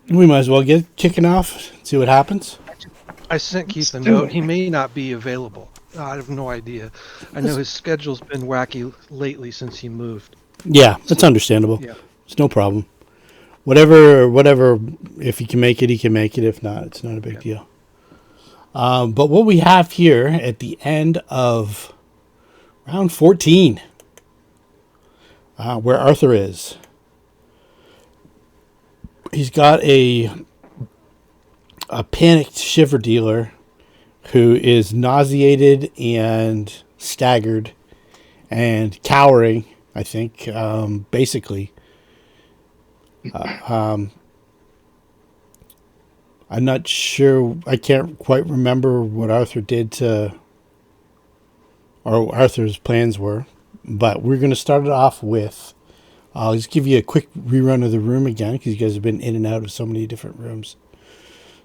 We might as well get kicking off, see what happens. I sent Keith a note. He may not be available. I have no idea. I know his schedule's been wacky lately since he moved. Yeah, that's understandable. Yeah. It's no problem. Whatever. If he can make it, he can make it. If not, it's not a big deal. But what we have here at the end of round 14, where Arthur is, he's got a panicked shiver dealer who is nauseated and staggered and cowering, I think, basically. I'm not sure. I can't quite remember what Arthur did to, or Arthur's plans were, but we're going to start it off with, I'll just give you a quick rerun of the room again, because you guys have been in and out of so many different rooms.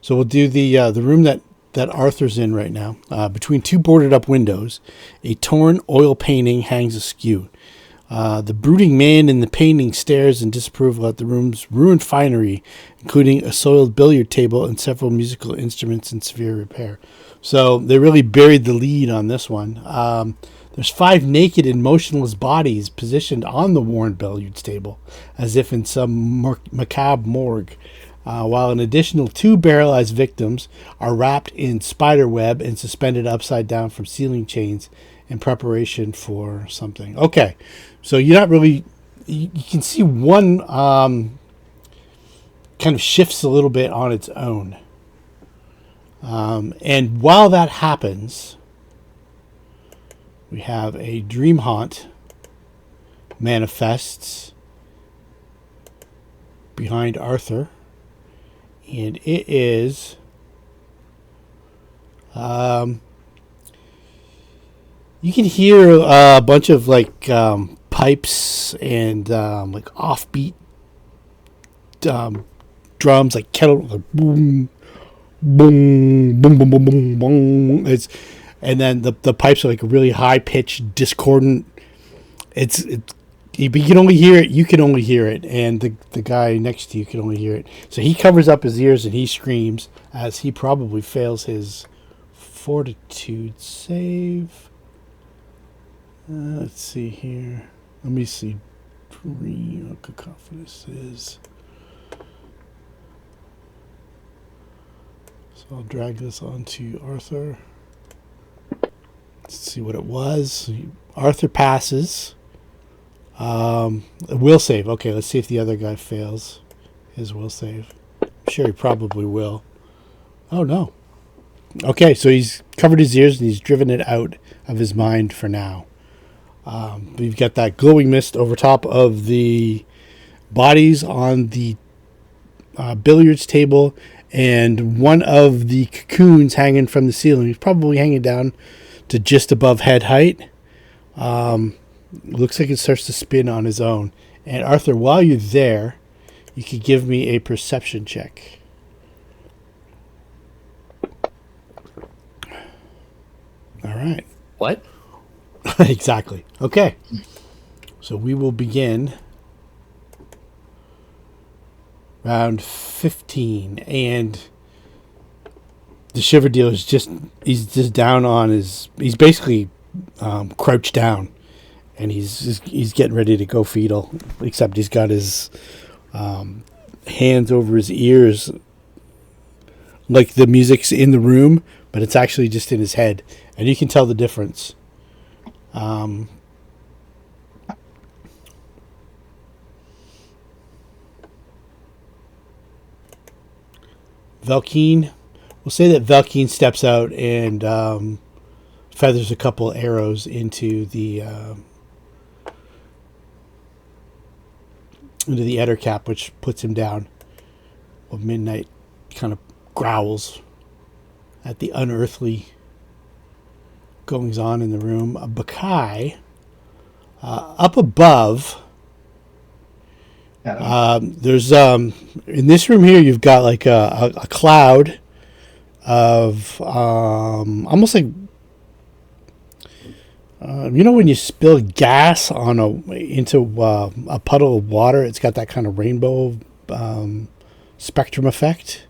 So we'll do the room that Arthur's in right now. Between two boarded up windows, a torn oil painting hangs askew. The brooding man in the painting stares in disapproval at the room's ruined finery, including a soiled billiard table and several musical instruments in severe repair. So they really buried the lead on this one. There's 5 naked and motionless bodies positioned on the worn billiard table, as if in some macabre morgue, while an additional 2 paralyzed victims are wrapped in spider web and suspended upside down from ceiling chains in preparation for something. Okay, so you're not really... You can see one kind of shifts a little bit on its own. And while that happens, we have a dream haunt manifests behind Arthur. And it is... you can hear a bunch of like pipes and like offbeat drums, like kettle, like boom, boom, boom, boom, boom, boom, boom. And then the pipes are like a really high pitched, discordant. But you can only hear it. You can only hear it, and the guy next to you can only hear it. So he covers up his ears and he screams as he probably fails his fortitude save. Let's see here. Let me see. What cacophonous is. So I'll drag this onto Arthur. Let's see what it was. Arthur passes. Will save. Okay, let's see if the other guy fails his will save. I'm sure he probably will. Oh, no. Okay, so he's covered his ears and he's driven it out of his mind for now. We've got that glowing mist over top of the bodies on the billiards table, and one of the cocoons hanging from the ceiling. He's probably hanging down to just above head height. Looks like it starts to spin on his own. And Arthur, while you're there, you could give me a perception check. All right. What? Exactly. Okay. So we will begin round 15, and the shiver dealer is he's just down on his... He's basically crouched down, and he's getting ready to go fetal, except he's got his hands over his ears, like the music's in the room, but it's actually just in his head, and you can tell the difference. Velkeen, we'll say that Velkeen steps out and feathers a couple arrows into the Ettercap, which puts him down. Well, Midnight kind of growls at the unearthly goings on in the room. Baccae, up above, there's in this room here you've got like a cloud of almost like when you spill gas on into a puddle of water, it's got that kind of rainbow spectrum effect.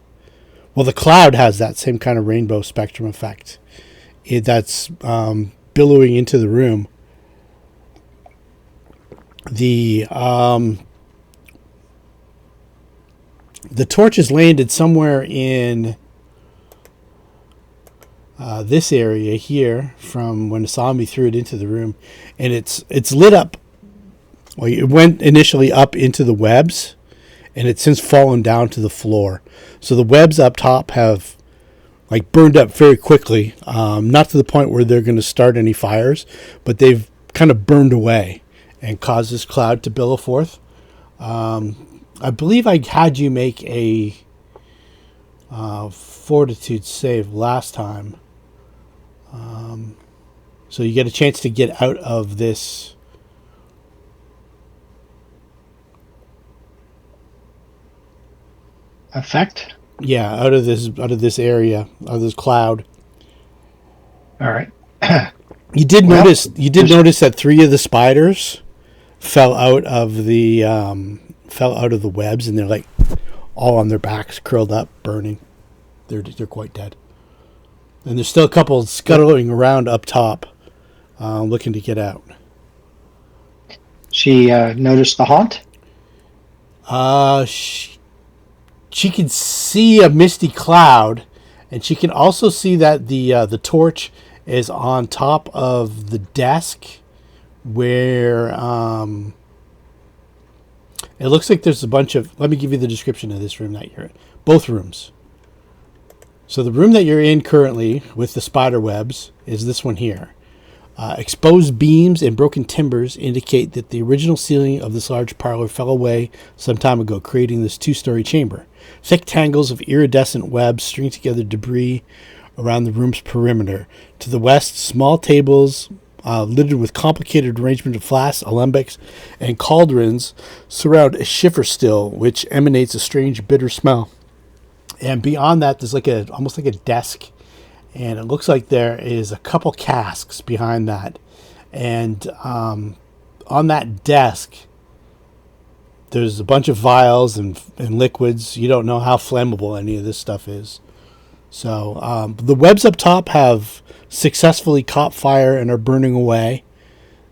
Well, the cloud has that same kind of rainbow spectrum effect. That's billowing into the room. The torch is landed somewhere in this area here from when Asami threw it into the room, and it's lit up. Well, it went initially up into the webs, and it's since fallen down to the floor. So the webs up top have like burned up very quickly, not to the point where they're going to start any fires, but they've kind of burned away and caused this cloud to billow forth. I believe I had you make a fortitude save last time. So you get a chance to get out of this. Effect? Yeah, out of this area, out of this cloud. All right. You did notice that 3 of the spiders fell out of the webs, and they're like all on their backs, curled up, burning. They're quite dead. And there's still a couple scuttling around up top, looking to get out. She noticed the haunt? She can see a misty cloud, and she can also see that the torch is on top of the desk where it looks like there's a bunch of... Let me give you the description of this room that you're in. Both rooms. So the room that you're in currently with the spider webs is this one here. Exposed beams and broken timbers indicate that the original ceiling of this large parlor fell away some time ago, creating this 2-story chamber. Thick tangles of iridescent webs string together debris around the room's perimeter. To the west, small tables littered with complicated arrangement of flasks, alembics, and cauldrons surround a shiver still, which emanates a strange bitter smell. And beyond that, there's almost like a desk, and it looks like there is a couple casks behind that. And on that desk, there's a bunch of vials and liquids. You don't know how flammable any of this stuff is. So the webs up top have successfully caught fire and are burning away.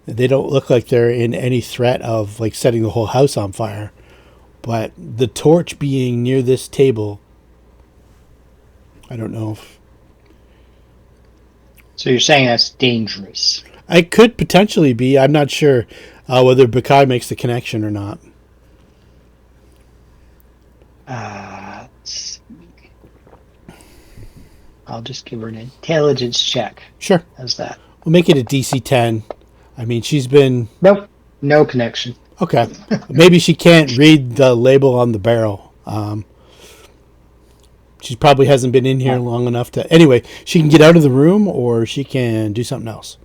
They don't look like they're in any threat of like setting the whole house on fire. But the torch being near this table, I don't know if... So you're saying that's dangerous? It could potentially be. I'm not sure whether Baccae makes the connection or not. I'll just give her an intelligence check. Sure. How's that? We'll make it a DC 10. I mean, she's been... Nope. No connection. Okay. Maybe she can't read the label on the barrel. She probably hasn't been in here long enough to... Anyway, she can get out of the room or she can do something else.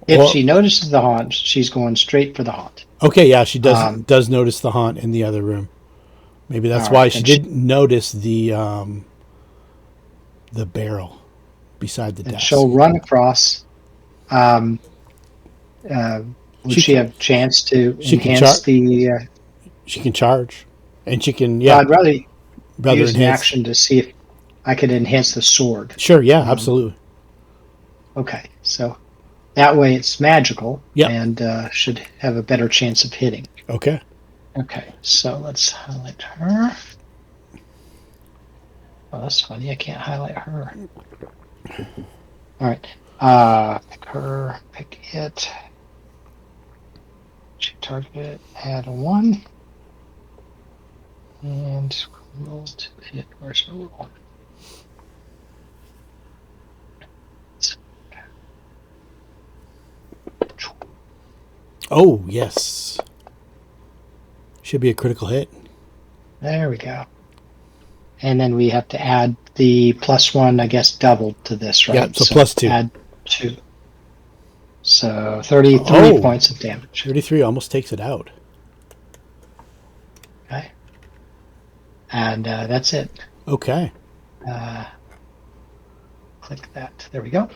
If she notices the haunt, she's going straight for the haunt. Okay, yeah, she does notice the haunt in the other room. Maybe that's why she didn't notice the barrel beside the desk. She'll run across. Would she have a chance to enhance the... She can charge. And she can... Yeah, I'd rather use an enhance. action to see if I could enhance the sword. Sure, yeah, absolutely. Okay, so that way it's magical. Yep. And should have a better chance of hitting. Okay. Okay, so let's highlight her. Oh, that's funny. I can't highlight her. All right. Pick her. Pick it. She target. Add a 1. And roll to hit. Where's her roll? Oh, yes. Should be a critical hit. There we go. And then we have to add the +1, I guess, doubled to this, right? Yeah, so +2. Add 2. So 33 points of damage. 33 almost takes it out. Okay. And that's it. Okay. Click that. There we go.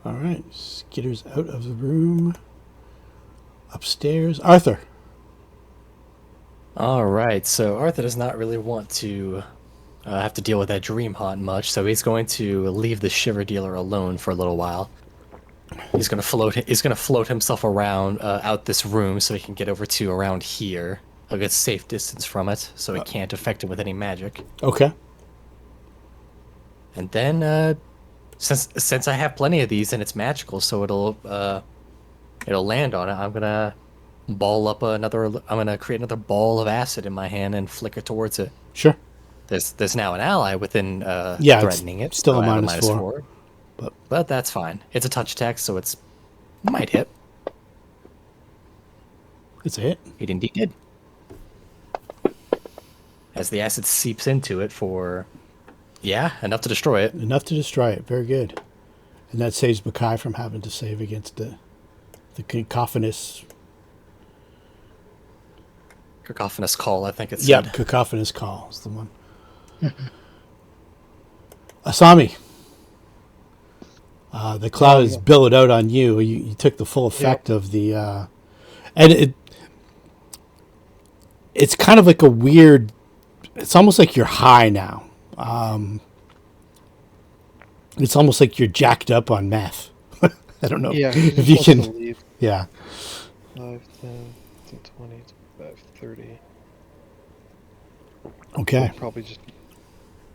All right. Skitter's out of the room. Upstairs. Arthur. All right, so Arthur does not really want to have to deal with that dream haunt much, so he's going to leave the shiver dealer alone for a little while. He's gonna float. He's gonna float himself around out this room so he can get over to around here. He'll get safe distance from it, so he can't affect it with any magic. Okay. And then, since I have plenty of these and it's magical, so it'll land on it. I'm gonna ball up another. I'm gonna create another ball of acid in my hand and flick it towards it. Sure. There's now an ally within Yeah, threatening it. still so a I have -4. But that's fine. It's a touch attack, so it's might hit. It's a hit. It indeed did. As the acid seeps into it for, enough to destroy it. Enough to destroy it. Very good. And that saves Baccae from having to save against the cacophonous... Cacophonous call, I think it's Yep, said. cacophonous call is the one. Asami. The cloud is billowed out on you. You took the full effect of the... and it's kind of like a weird... It's almost like you're high now. It's almost like you're jacked up on meth. I don't know if you can... Leave. Yeah. 5, 10, 20, 25, 30. Okay. We'll probably just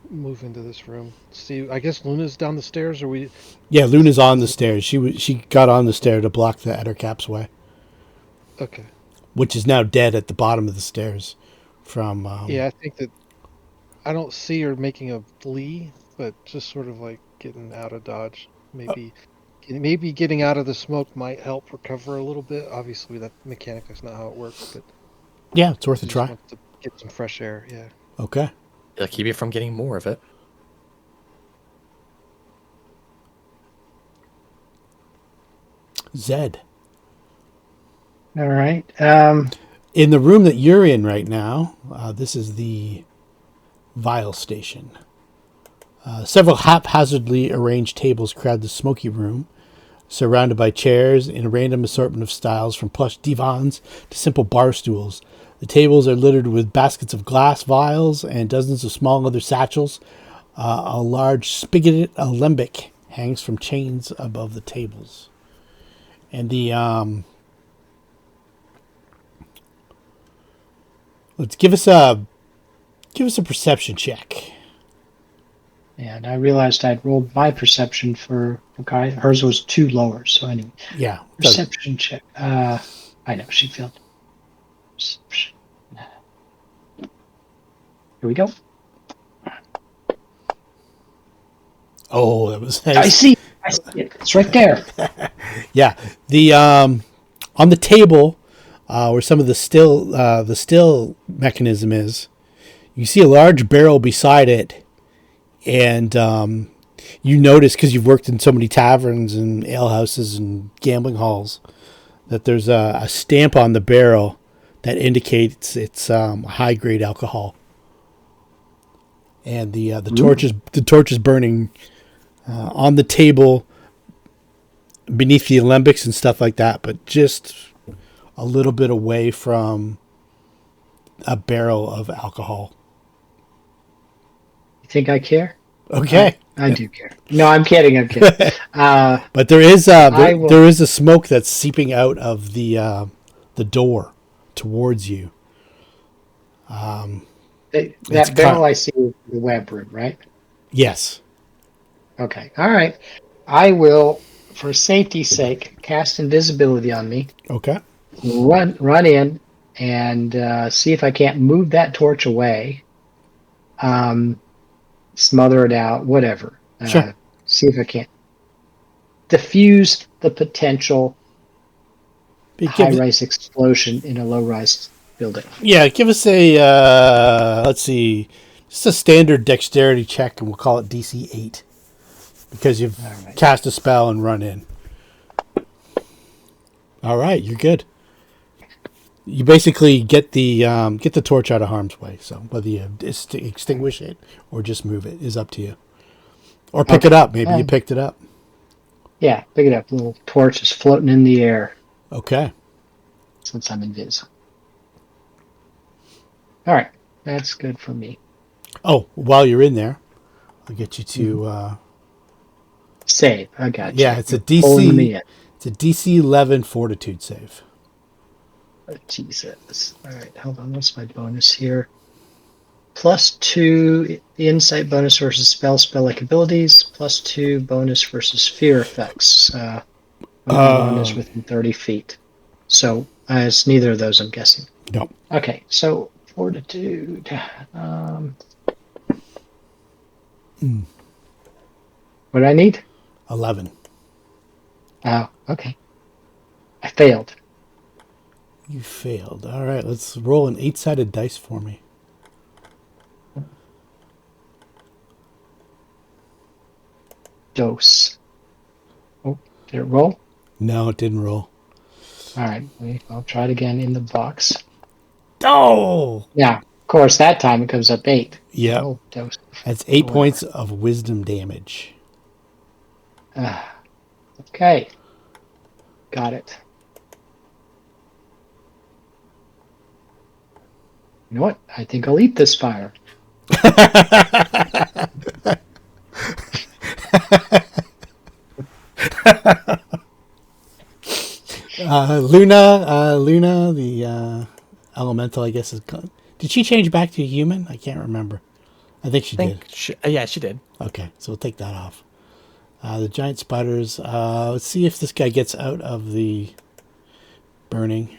move into this room. See, I guess Luna's down the stairs, or we... Yeah, Luna's on the stairs. She got on the stair to block the Ettercap's way, Okay. which is now dead at the bottom of the stairs. From Yeah, I think that... I don't see her making a flee, but just sort of like getting out of dodge. Maybe getting out of the smoke might help recover a little bit. Obviously, that mechanic is not how it works, but yeah, it's worth a just try. wants to get some fresh air. Yeah. Okay. It'll keep you from getting more of it. Zed. All right. In the room that you're in right now, this is the vial station. Several haphazardly arranged tables crowd the smoky room, surrounded by chairs in a random assortment of styles, from plush divans to simple bar stools. The tables are littered with baskets of glass vials and dozens of small leather satchels. A large spigoted alembic hangs from chains above the tables. And the let's give us a perception check. And I realized I'd rolled my perception for Baccae. Hers was 2 lower, so anyway. Yeah. Perception check. I know, she failed. Perception. Here we go. Oh, that was nice. I see it. It's right there. Yeah. The on the table where some of the still mechanism is, you see a large barrel beside it, and you notice, because you've worked in so many taverns and alehouses and gambling halls, that there's a stamp on the barrel that indicates it's high grade alcohol. And the torch is burning on the table beneath the alembics and stuff like that, but just a little bit away from a barrel of alcohol. You think I care? Okay. I do care. No, I'm kidding. I'm kidding. But there is there is a smoke that's seeping out of the door towards you. That barrel I see is the web room, right? Yes. Okay. All right. I will, for safety's sake, cast invisibility on me. Okay. Run in and see if I can't move that torch away. Smother it out, whatever. Sure. See if I can't diffuse the potential high-rise explosion in a low-rise building. Yeah, give us a let's see, just a standard dexterity check, and we'll call it DC 8, because you've cast a spell and run in. All right, you're good. You basically get the torch out of harm's way. So whether you extinguish it or just move it is up to you, or pick it up. Maybe you picked it up. Yeah, pick it up. The little torch is floating in the air. Okay. Since I'm invisible. All right, that's good for me. Oh, while you're in there, I'll get you to. Save. I got Yeah, you. it's a You're pulling DC. me in. It's a DC 11 Fortitude save. Oh, Jesus. All right, hold on. What's my bonus here? +2 insight bonus versus spell-like abilities. +2 bonus versus fear effects. When one is within 30 feet. So it's neither of those, I'm guessing. No. Okay, so fortitude. What do I need? 11. Oh, okay. I failed. You failed. All right, let's roll an 8-sided dice for me. Dose. Oh, did it roll? No, it didn't roll. All right, I'll try it again in the box. Oh! Yeah, of course, that time it comes up 8. Yep. Oh, dose. That's 8 Oh, points of wisdom damage. Okay. Got it. You know what? I think I'll eat this fire. Luna, the elemental, I guess is gone. Did she change back to a human? I can't remember. I think she did. Yeah, she did. Okay, so we'll take that off. The giant spiders. Let's see if this guy gets out of the burning.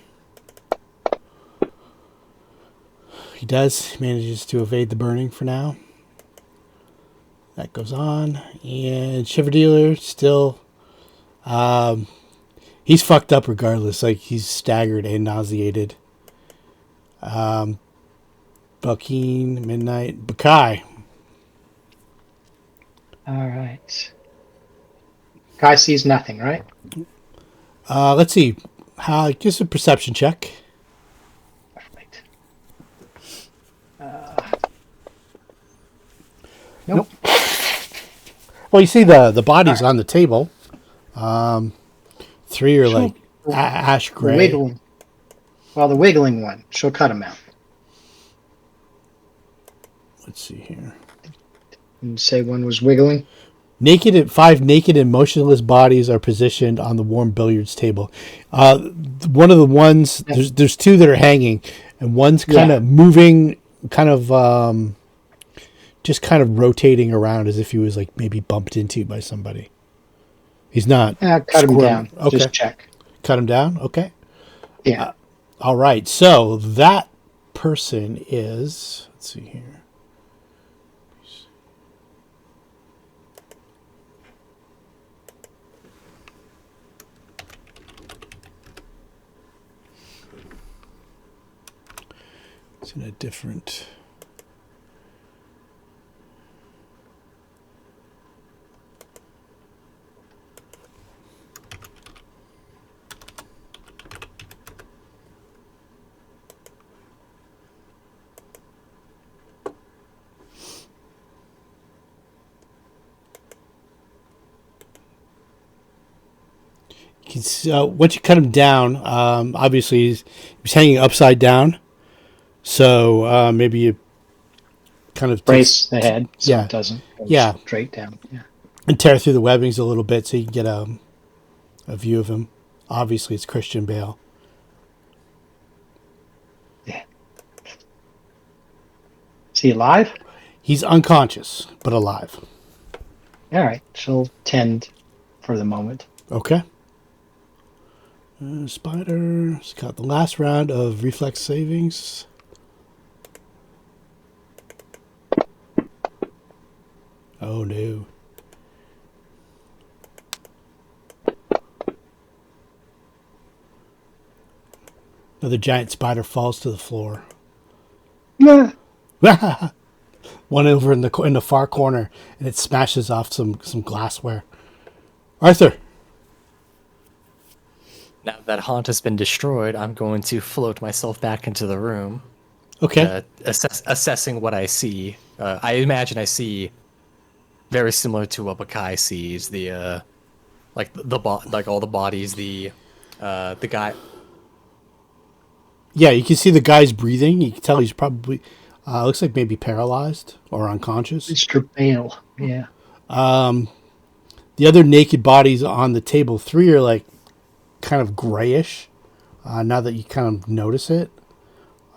He does. He manages to evade the burning for now. That goes on. And Shiver Dealer still... he's fucked up regardless. Like, he's staggered and nauseated. Baccae, Midnight, Baccae. All right. Guy sees nothing, right? Let's see. Just a perception check. Right. Nope. Well, you see the bodies on the table. 3 are like ash gray. Wiggling. Well, the wiggling one, she'll cut him out. Let's see here. And say one was wiggling. 5 naked and motionless bodies are positioned on the warm billiards table. One of the ones, there's 2 that are hanging, and one's kind of moving, just kind of rotating around as if he was like maybe bumped into by somebody. He's not. Cut him down. Okay. Just check. Cut him down? Okay. Yeah. All right. So that person is, let's see here. It's in a different... once you cut him down, obviously he's hanging upside down. So maybe you kind of brace the head so it doesn't go straight down. Yeah. And tear through the webbings a little bit so you can get a view of him. Obviously, it's Christian Bale. Yeah. Is he alive? He's unconscious, but alive. All right. She'll tend for the moment. Okay. Spider's got the last round of reflex savings. Oh no. Another giant spider falls to the floor. Yeah. One over in the far corner, and it smashes off some glassware. Arthur. Now that haunt has been destroyed, I'm going to float myself back into the room. Okay. Assessing what I see. I imagine I see very similar to what Baccae sees. The like all the bodies. The guy. Yeah, you can see the guy's breathing. You can tell he's probably looks like maybe paralyzed or unconscious. Mr. Bale. Yeah. The other naked bodies on the table, 3 are like kind of grayish. Now that you kind of notice it,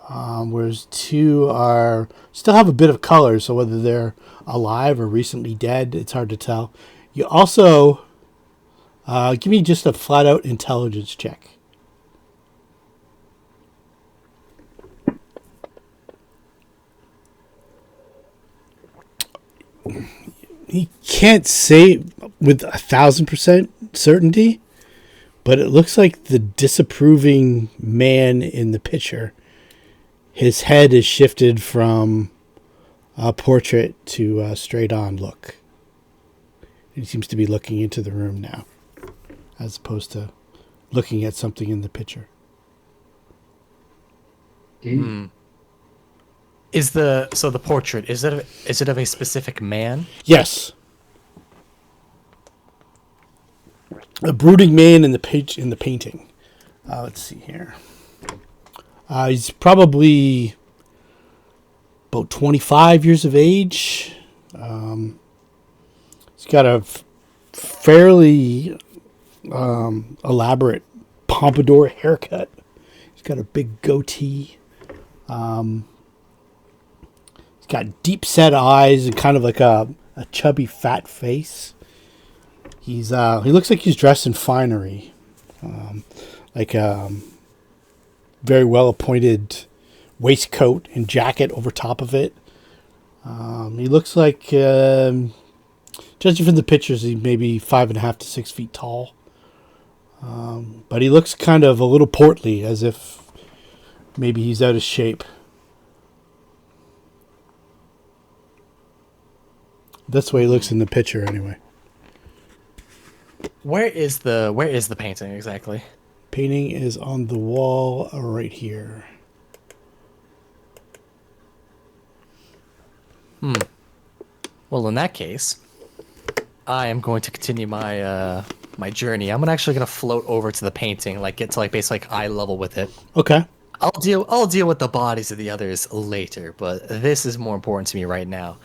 whereas 2 are still have a bit of color. So whether they're alive or recently dead, it's hard to tell. You also give me just a flat out intelligence check. He can't say with 1,000% certainty, but it looks like the disapproving man in the picture, his head is shifted from a portrait to a straight on look. He seems to be looking into the room now, as opposed to looking at something in the picture. Is the portrait, is it of a specific man? Yes. A brooding man in the painting. Let's see here. He's probably about 25 years of age. He's got a fairly elaborate pompadour haircut. He's got a big goatee. He's got deep set eyes and kind of like a chubby fat face. He looks like he's dressed in finery, like a very well appointed waistcoat and jacket over top of it. He looks like, judging from the pictures, he's maybe 5.5 to 6 feet tall. But he looks kind of a little portly, as if maybe he's out of shape. That's the way he looks in the picture, anyway. Where is the painting exactly? Painting is on the wall right here. Well, in that case, I am going to continue my my journey. I'm actually gonna float over to the painting, like get to like basically like eye level with it. Okay. I'll deal with the bodies of the others later, but this is more important to me right now.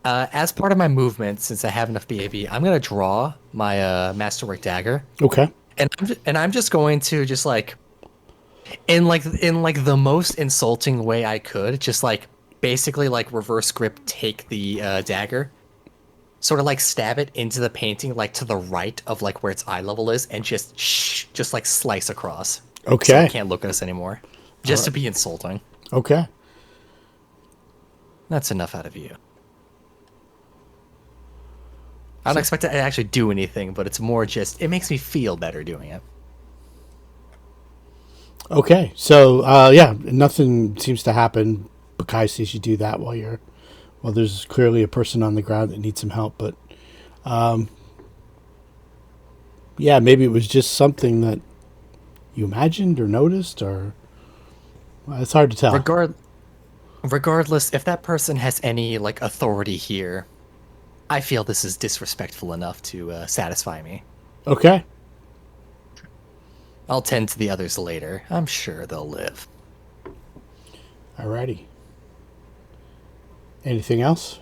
As part of my movement, since I have enough BAB, I'm gonna draw my masterwork dagger. Okay. And I'm just going to just like in the most insulting way I could, just like basically like reverse grip, take the dagger, sort of like stab it into the painting, like to the right of like where its eye level is, and just like slice across. Okay. So I can't look at us anymore. Just to be insulting. Okay. That's enough out of you. I don't expect to actually do anything, but it's more just, it makes me feel better doing it. Okay. So, yeah, nothing seems to happen. Baccae sees you do that while there's clearly a person on the ground that needs some help. But, yeah, maybe it was just something that you imagined or noticed, or it's hard to tell. Regardless, if that person has any like authority here, I feel this is disrespectful enough to satisfy me. Okay. I'll tend to the others later. I'm sure they'll live. Alrighty. Anything else?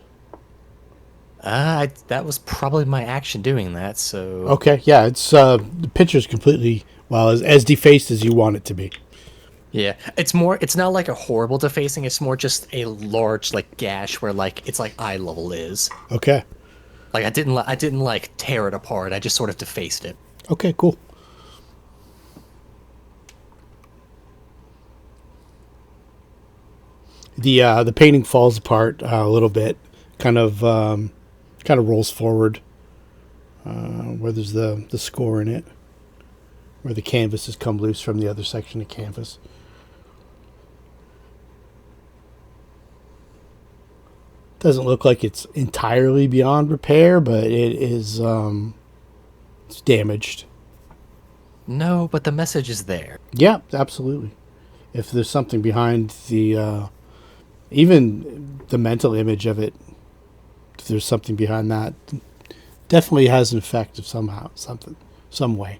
That was probably my action doing that, so... Okay, yeah, it's the picture's completely, well, as defaced as you want it to be. Yeah, it's not like a horrible defacing, it's more just a large, like, gash where, like, it's like eye level is. Okay. Like, I didn't like, tear it apart, I just sort of defaced it. Okay, cool. The painting falls apart a little bit, kind of rolls forward, where there's the score in it, where the canvas has come loose from the other section of canvas. Doesn't look like it's entirely beyond repair, but it is it's damaged. No, but the message is there. Yeah, absolutely. If there's something behind the even the mental image of it, if there's something behind that, definitely has an effect of some way.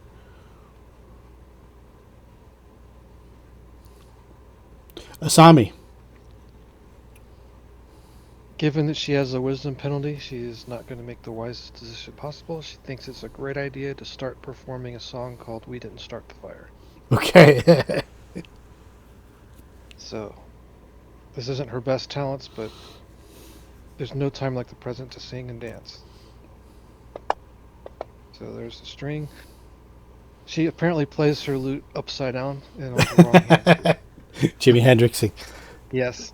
Asami. Given that she has a wisdom penalty, she is not going to make the wisest decision possible. She thinks it's a great idea to start performing a song called "We Didn't Start the Fire." Okay. So, this isn't her best talents, but there's no time like the present to sing and dance. So there's the string. She apparently plays her lute upside down and on the wrong hand. Jimi Hendrixing. Yes.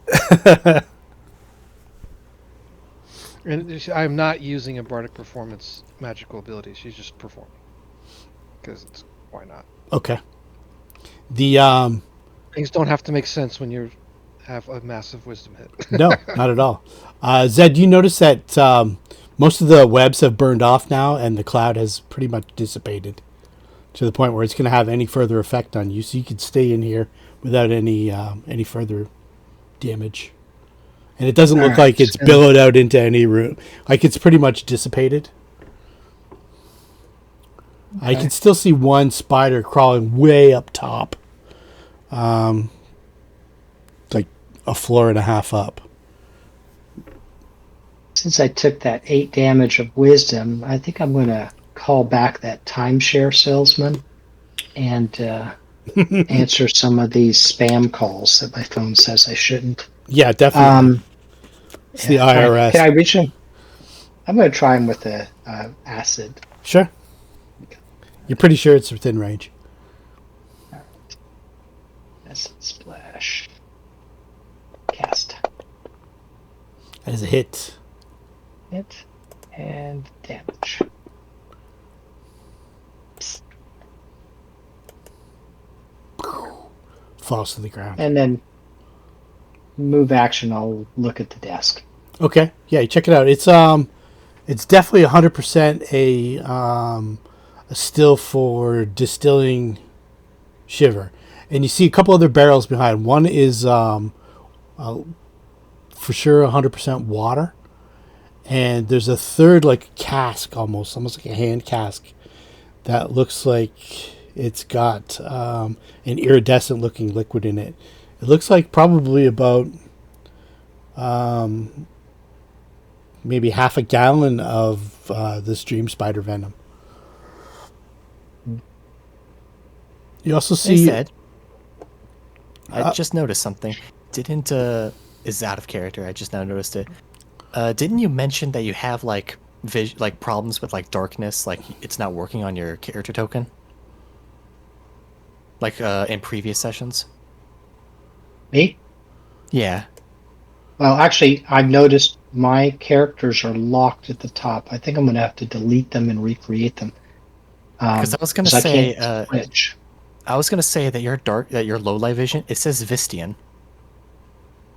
And I'm not using a bardic performance magical ability. She's just performing. Because why not? Okay. The Things don't have to make sense when you have a massive wisdom hit. no, not at all. Zed, do you notice that most of the webs have burned off now, and the cloud has pretty much dissipated to the point where it's going to have any further effect on you, so you can stay in here without any further damage. And it doesn't look like it's billowed out into any room. Like it's pretty much dissipated. Okay. I can still see one spider crawling way up top. Like a floor and a half up. Since I took that 8 damage of wisdom, I think I'm going to call back that timeshare salesman and answer some of these spam calls that my phone says I shouldn't. Yeah, definitely. It's the IRS. Can I reach him? I'm going to try him with the acid. Sure. You're pretty sure it's within range. All right. Acid splash. Cast. That is a hit. Hit and damage. Falls to the ground. And then move action, I'll look at the desk. Okay. Yeah, you check it out. It's definitely 100% a still for distilling shiver. And you see a couple other barrels behind. One is for sure 100% water. And there's a third like cask almost like a hand cask that looks like it's got an iridescent looking liquid in it. It looks like probably about maybe half a gallon of this dream spider venom. You also see... Hey, Zed, I just noticed something. Is out of character. I just now noticed it. Didn't you mention that you have like problems with like darkness, like it's not working on your character token? Like in previous sessions? Me? Yeah. Well, actually, I've noticed my characters are locked at the top. I think I'm going to have to delete them and recreate them. Because I was going to say, switch. I was going to say that your low light vision, it says Vistian,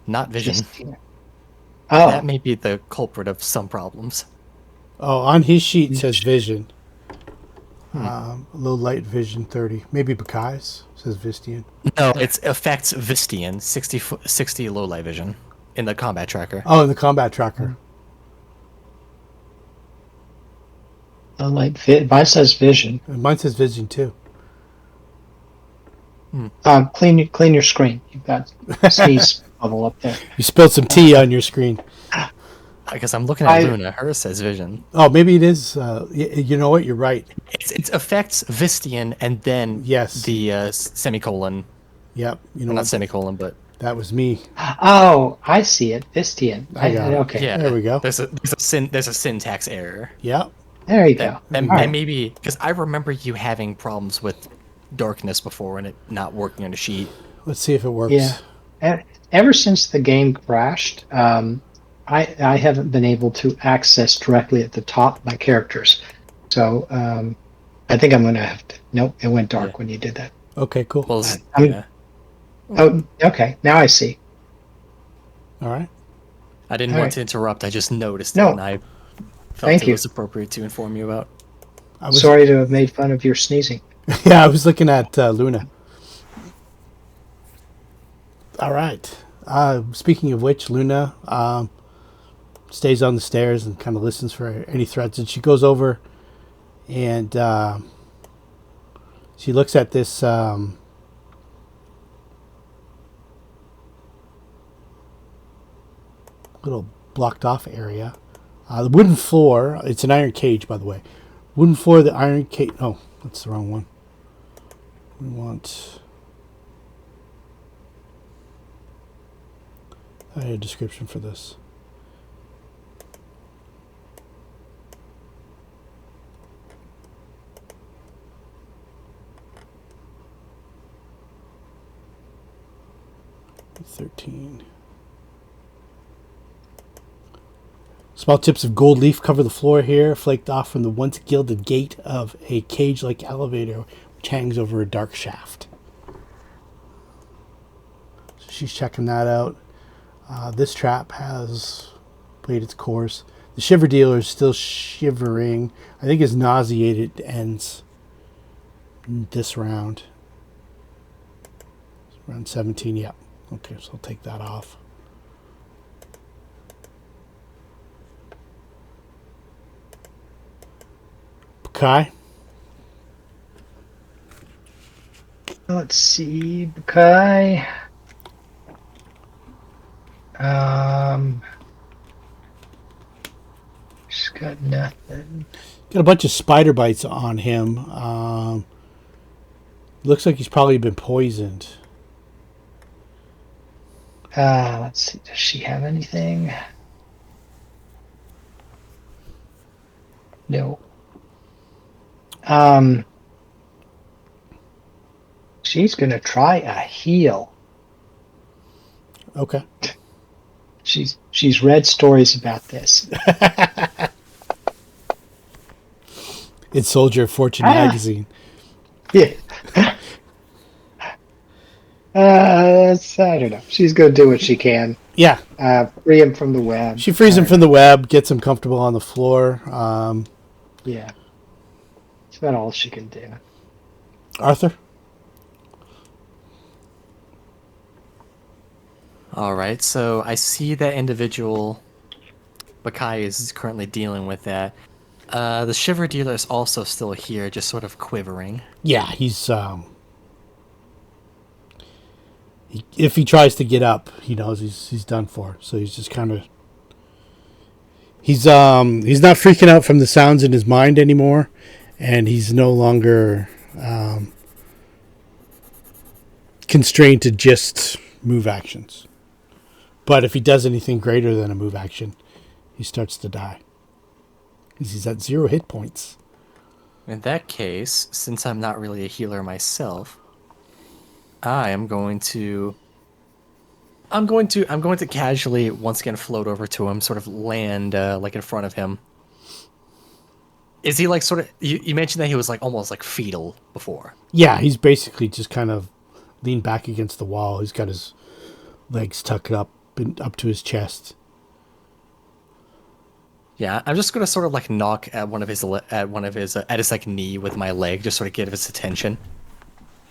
not vision. Vistian. Oh. That may be the culprit of some problems. Oh, on his sheet it says vision. Low light vision 30. Maybe Baccae's says Vistian. No, it affects Vistian, 60 low light vision in the combat tracker. Oh, in the combat tracker. Mine says vision. And mine says vision too. Clean your screen. You've got sneeze bubble up there. You spilled some tea on your screen. Because I'm looking at Luna. Hers says vision. Oh, maybe it is. You know what? You're right. It affects Vistian and then yes, the semicolon. Yep. You know, not semicolon, but that was me. Oh, I see it. Vistian. I got it. Okay. Yeah, there we go. There's a syntax error. Yep. There you go. And maybe because I remember you having problems with darkness before and it not working on the sheet. Let's see if it works. Yeah. Ever since the game crashed, I haven't been able to access directly at the top my characters. So I think I'm going to have to... Nope, it went dark when you did that. Okay, cool. Well, Oh, okay. Now I see. All right. I didn't want to interrupt. I just noticed it, and I felt Thank it you. was appropriate to inform you about. Sorry to have made fun of your sneezing. Yeah, I was looking at Luna. All right. Speaking of which, Luna stays on the stairs and kind of listens for any threats. And she goes over and she looks at this little blocked off area. The wooden floor, it's an iron cage, by the way. Wooden floor, the iron cage. Oh, that's the wrong one. We want. I had a description for this. $13. Small tips of gold leaf cover the floor here, flaked off from the once gilded gate of a cage-like elevator which hangs over a dark shaft. So she's checking that out. This trap has played its course. The shiver dealer is still shivering. I think his nauseated ends this round. Round 17, yeah. Okay, so I'll take that off. Baccae. Let's see, Baccae. She's got nothing. Got a bunch of spider bites on him. Looks like he's probably been poisoned. Let's see, does she have anything? No. She's gonna try a heal. Okay. She's read stories about this. It's Soldier of Fortune magazine. Yeah. I don't know. She's gonna do what she can. Yeah. Free him from the web. She frees him from the web, gets him comfortable on the floor. Yeah. That's about all she can do. Arthur? All right, so I see that individual Baccae is currently dealing with that. The shiver dealer is also still here, just sort of quivering. Yeah, he's if he tries to get up, he knows he's done for. So he's just kind of he's not freaking out from the sounds in his mind anymore, and he's no longer constrained to just move actions. But if he does anything greater than a move action, he starts to die. Because he's at 0 hit points. In that case, since I'm not really a healer myself, I'm going to casually once again float over to him, sort of land like in front of him. Is he like sort of? You mentioned that he was like almost like fetal before. Yeah, he's basically just kind of leaned back against the wall. He's got his legs tucked up to his chest. Yeah, I'm just gonna sort of like knock at his like knee with my leg, just sort of get his attention.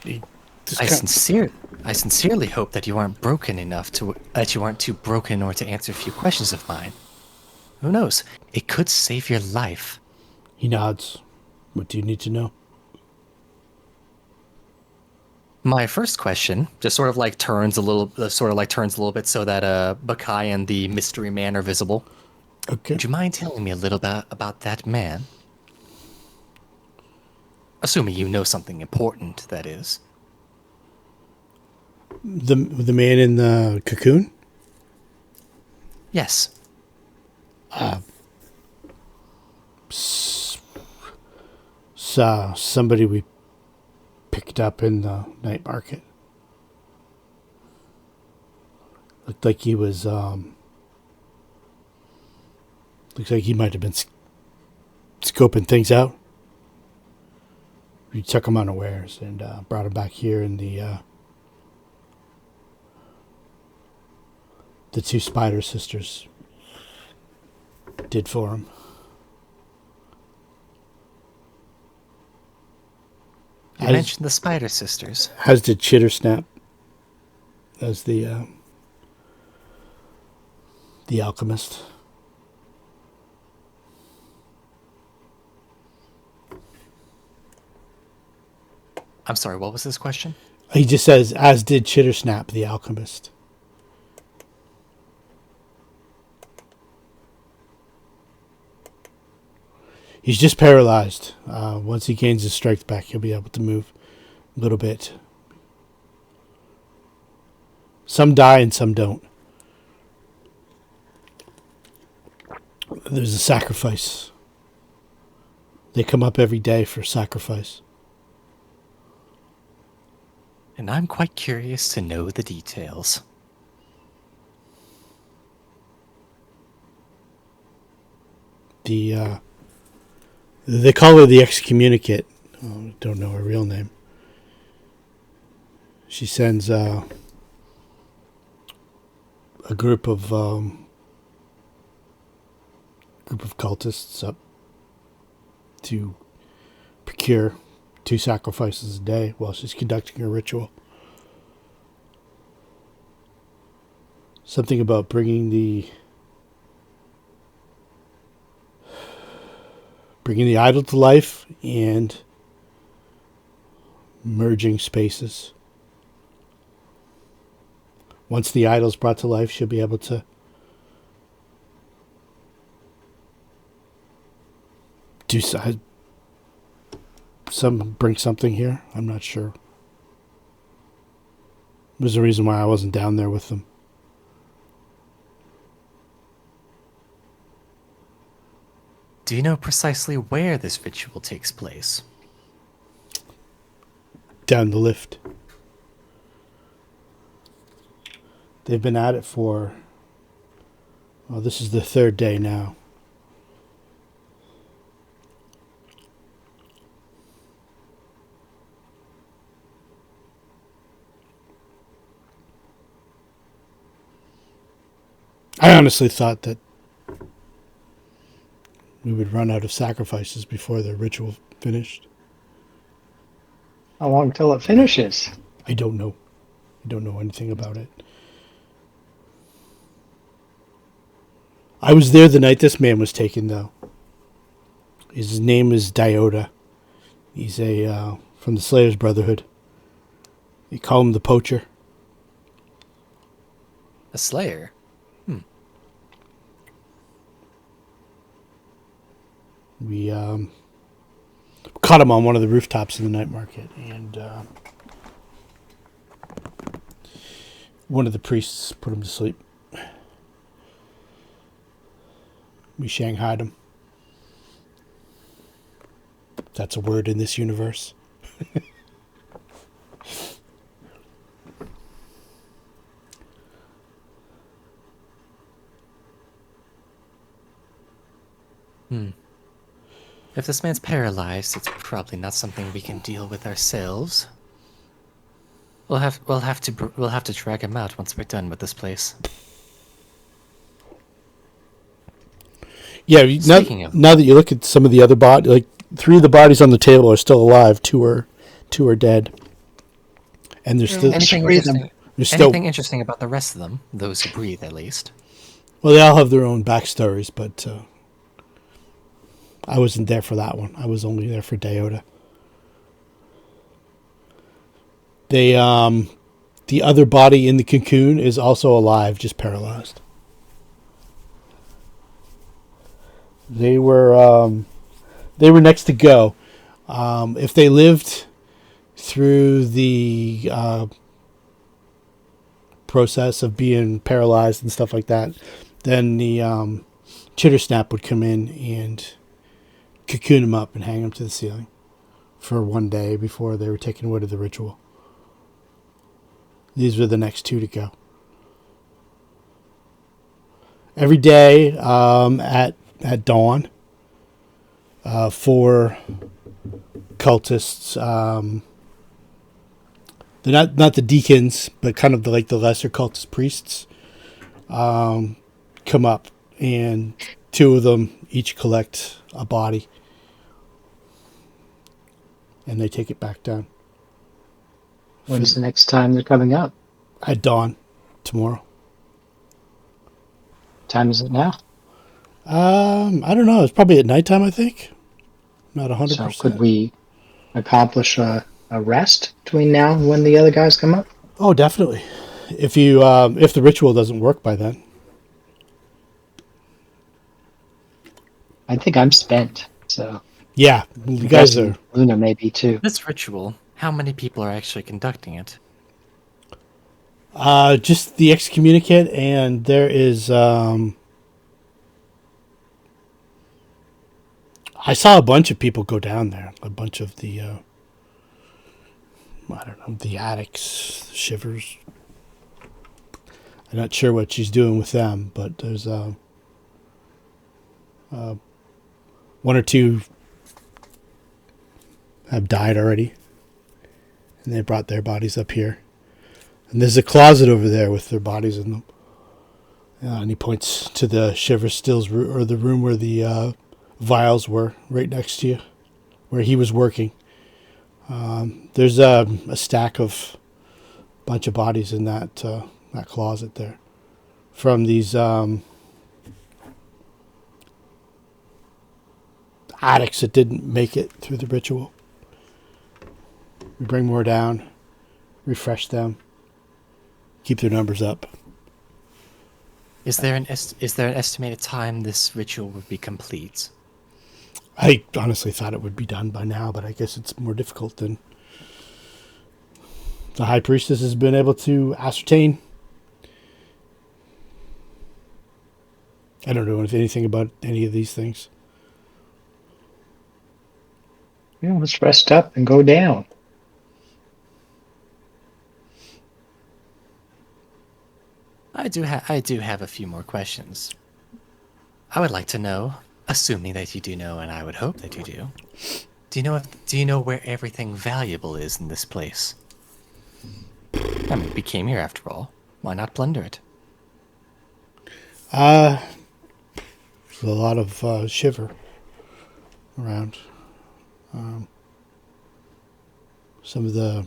I sincerely hope that you aren't too broken or to answer a few questions of mine. Who knows? It could save your life. He nods. What do you need to know? My first question just sort of like turns a little bit so that Baccae and the mystery man are visible. Okay. Would you mind telling me a little bit about that man? Assuming you know something important, that is. The man in the cocoon? Yes. Somebody we picked up in the night market. Looked like he was looks like he might have been scoping things out. We took him unawares and brought him back here, and the two spider sisters did for him. You mentioned the Spider Sisters. As did Chittersnap, as the alchemist. I'm sorry, what was this question? He just says, as did Chittersnap, the alchemist. He's just paralyzed. Once he gains his strength back, he'll be able to move a little bit. Some die and some don't. There's a sacrifice. They come up every day for sacrifice. And I'm quite curious to know the details. They call her the excommunicate. Oh, don't know her real name. She sends a group of cultists up to procure 2 sacrifices a day while she's conducting her ritual. Something about bringing the idol to life and merging spaces. Once the idol's brought to life, she'll be able to do bring something here. I'm not sure. There's a reason why I wasn't down there with them. Do you know precisely where this ritual takes place? Down the lift. They've been at it for... Well, this is the 3rd day now. I honestly thought that we would run out of sacrifices before the ritual finished. How long till it finishes? I don't know. I don't know anything about it. I was there the night this man was taken, though. His name is Diota. He's from the Slayers Brotherhood. They call him the Poacher. A slayer? We caught him on one of the rooftops in the night market, and one of the priests put him to sleep. We shanghaied him. That's a word in this universe. If this man's paralyzed, it's probably not something we can deal with ourselves. We'll have to drag him out once we're done with this place. Yeah, now that you look at some of the other bodies, like 3 of the bodies on the table are still alive, 2 are dead, and there's still anything interesting about the rest of them? Those who breathe, at least. Well, they all have their own backstories, but I wasn't there for that one. I was only there for Diota. They, the other body in the cocoon is also alive, just paralyzed. They were next to go. If they lived through the process of being paralyzed and stuff like that, then the chitter snap would come in and cocoon him up and hang him to the ceiling for one day before they were taken away to the ritual. These were the next 2 to go. Every day at dawn, 4 cultists, they're not the deacons, but kind of like the lesser cultist priests, come up, and 2 of them each collect a body, and they take it back down. When's the next time they're coming up? At dawn tomorrow. What time is it now? I don't know. It's probably at nighttime, I think. Not 100%. So could we accomplish a rest between now and when the other guys come up? Oh, definitely. If the ritual doesn't work by then. I think I'm spent. So Yeah, I'm you guys guessing are. Luna maybe too. This ritual, how many people are actually conducting it? Just the excommunicate, and there is. I saw a bunch of people go down there. A bunch of the. I don't know, the addicts, shivers. I'm not sure what she's doing with them, but there's one or two have died already, and they brought their bodies up here. And there's a closet over there with their bodies in them. And he points to the shiver stills or the room where the vials were, right next to you, where he was working. There's a stack of bunch of bodies in that closet there, from these addicts that didn't make it through the ritual. We bring more down, refresh them, keep their numbers up. Is there an estimated time this ritual would be complete? I honestly thought it would be done by now, but I guess it's more difficult than the high priestess has been able to ascertain. I don't know anything about any of these things. Yeah, let's rest up and go down. I do have a few more questions. I would like to know, assuming that you do know, and I would hope that you do. Do you know where everything valuable is in this place? I mean, we came here after all. Why not plunder it? There's a lot of shiver around. Some of the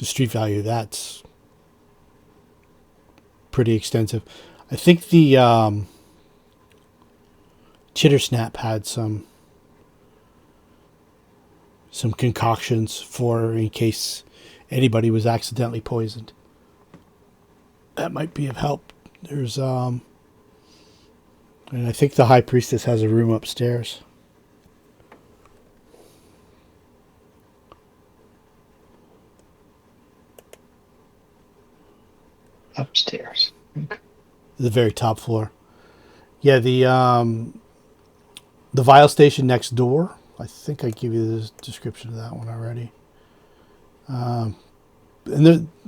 street value, that's pretty extensive. I think the Chittersnap had some concoctions for in case anybody was accidentally poisoned. That might be of help. There's and I think the high priestess has a room upstairs. Upstairs. Okay. The very top floor. Yeah, the vial station next door. I think I gave you the description of that one already. And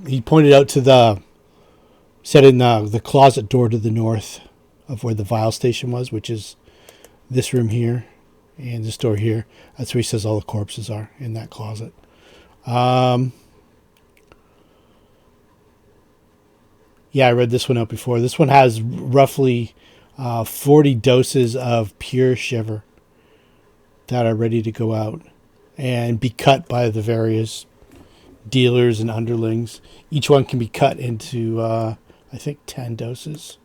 he pointed out to said in the closet door to the north of where the vial station was, which is this room here and this door here. That's where he says all the corpses are, in that closet. Yeah, I read this one out before. This one has roughly 40 doses of pure shiver that are ready to go out and be cut by the various dealers and underlings. Each one can be cut into, I think, 10 doses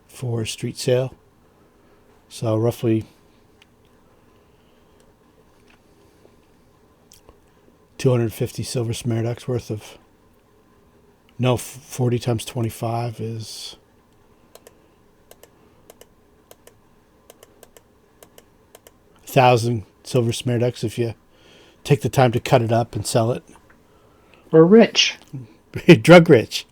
for street sale. So roughly 250 silver smaragds worth of. No, 40 times 25 is 1,000 silver smaragds if you take the time to cut it up and sell it. We're rich. Drug rich.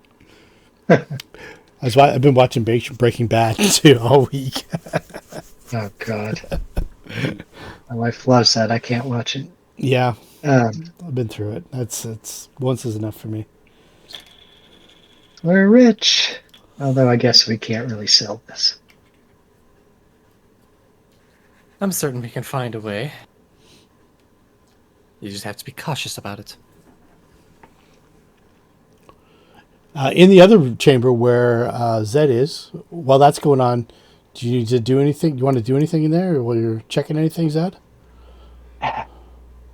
I've been watching Breaking Bad too all week. Oh God. My wife loves that. I can't watch it. Yeah, I've been through it. That's once is enough for me. We're rich. Although I guess we can't really sell this. I'm certain we can find a way. You just have to be cautious about it. In the other chamber where Zed is, while that's going on, do you need to do anything? You want to do anything in there, or while you're checking anything, Zed?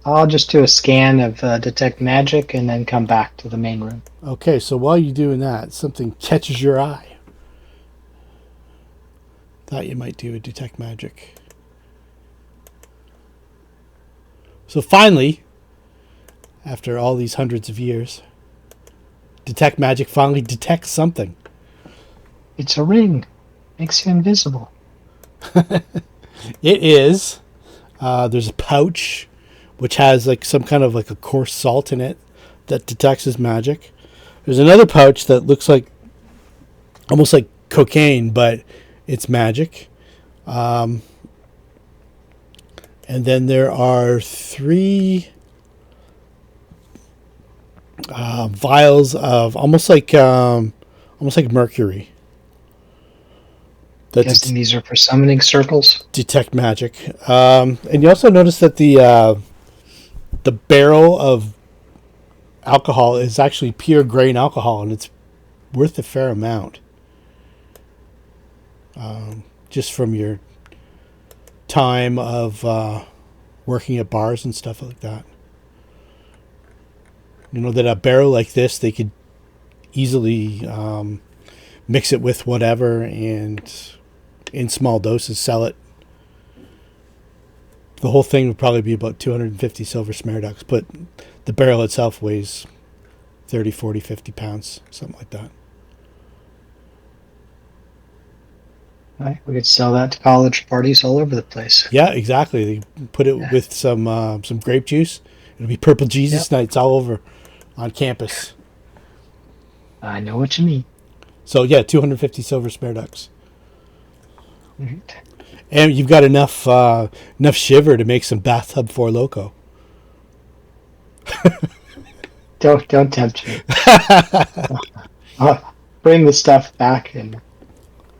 I'll just do a scan of detect magic and then come back to the main room. Okay, so while you're doing that, something catches your eye. Thought you might do a detect magic. So finally, after all these hundreds of years, detect magic finally detects something. It's a ring. Makes you invisible. It is There's a pouch which has like some kind of like a coarse salt in it that detects as magic. There's another pouch that looks like almost like cocaine, but it's magic. And then there are 3 vials of almost like mercury. Guessing these are for summoning circles. Detect magic. And you also notice that the barrel of alcohol is actually pure grain alcohol, and it's worth a fair amount. Just from your time of working at bars and stuff like that. You know that a barrel like this, they could easily mix it with whatever and in small doses sell it. The whole thing would probably be about 250 silver smaragds, but the barrel itself weighs 30, 40, 50 pounds, something like that. Right, we could sell that to college parties all over the place. Yeah, exactly. They put it with some grape juice. It'll be Purple Jesus nights all over on campus. I know what you mean. So yeah, 250 silver smaragds. Mm-hmm. And you've got enough shiver to make some bathtub for loco. Don't tempt me. I'll bring the stuff back and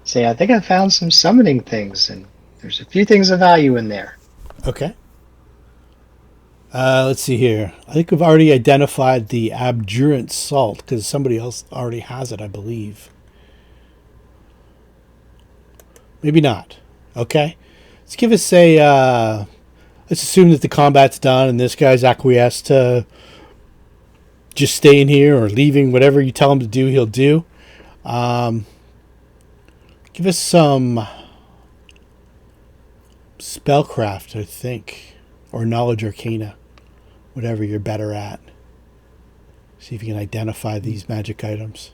say, I think I found some summoning things, and there's a few things of value in there. Okay. Let's see here. I think we've already identified the abjurant salt because somebody else already has it, I believe. Maybe not. Okay. Let's give us let's assume that the combat's done and this guy's acquiesced to just staying here or leaving. Whatever you tell him to do, he'll do. Give us some spellcraft, I think, or knowledge arcana, whatever you're better at. See if you can identify these magic items.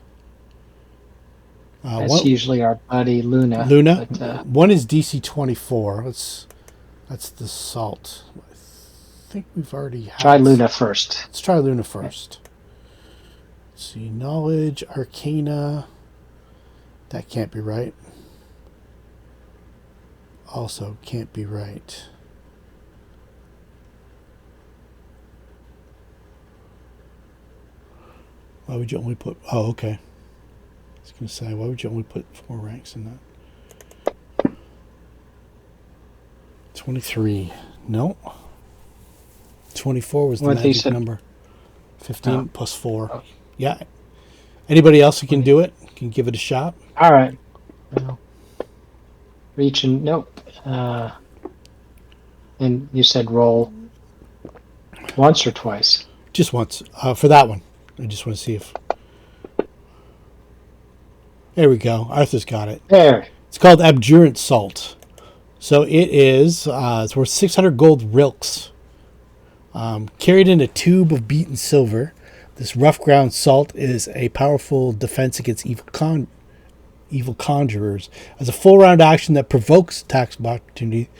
That's usually our buddy Luna. But, one is DC 24. That's the salt. I think we've already had. Try Luna first. Let's try Luna first. Let's see, knowledge arcana. That can't be right. Also can't be right. Why would you only put... Oh, okay. I was going to say, why would you only put 4 ranks in that? 23. No. 24 was the magic number. 15 plus 4. Oh. Yeah. Anybody else who can do it can give it a shot. All right. Well, reaching. Nope. And you said roll once or twice? Just once. For that one. I just want to see if... There we go. Arthur's got it. There. It's called Abjurant Salt. So it is... it's worth 600 gold rilks. Carried in a tube of beaten silver. This rough ground salt is a powerful defense against evil conjurers. As a full round action that provokes attacks of opportunity,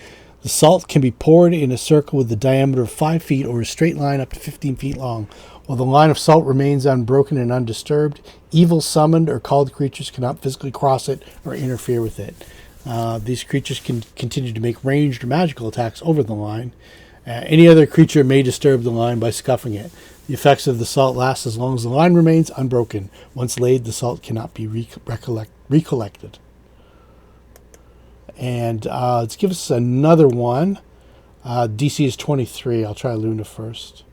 the salt can be poured in a circle with a diameter of 5 feet or a straight line up to 15 feet long. While the line of salt remains unbroken and undisturbed, evil summoned or called creatures cannot physically cross it or interfere with it. These creatures can continue to make ranged or magical attacks over the line. Any other creature may disturb the line by scuffing it. The effects of the salt last as long as the line remains unbroken. Once laid, the salt cannot be recollected. And let's give us another one. DC is 23. I'll try Luna first.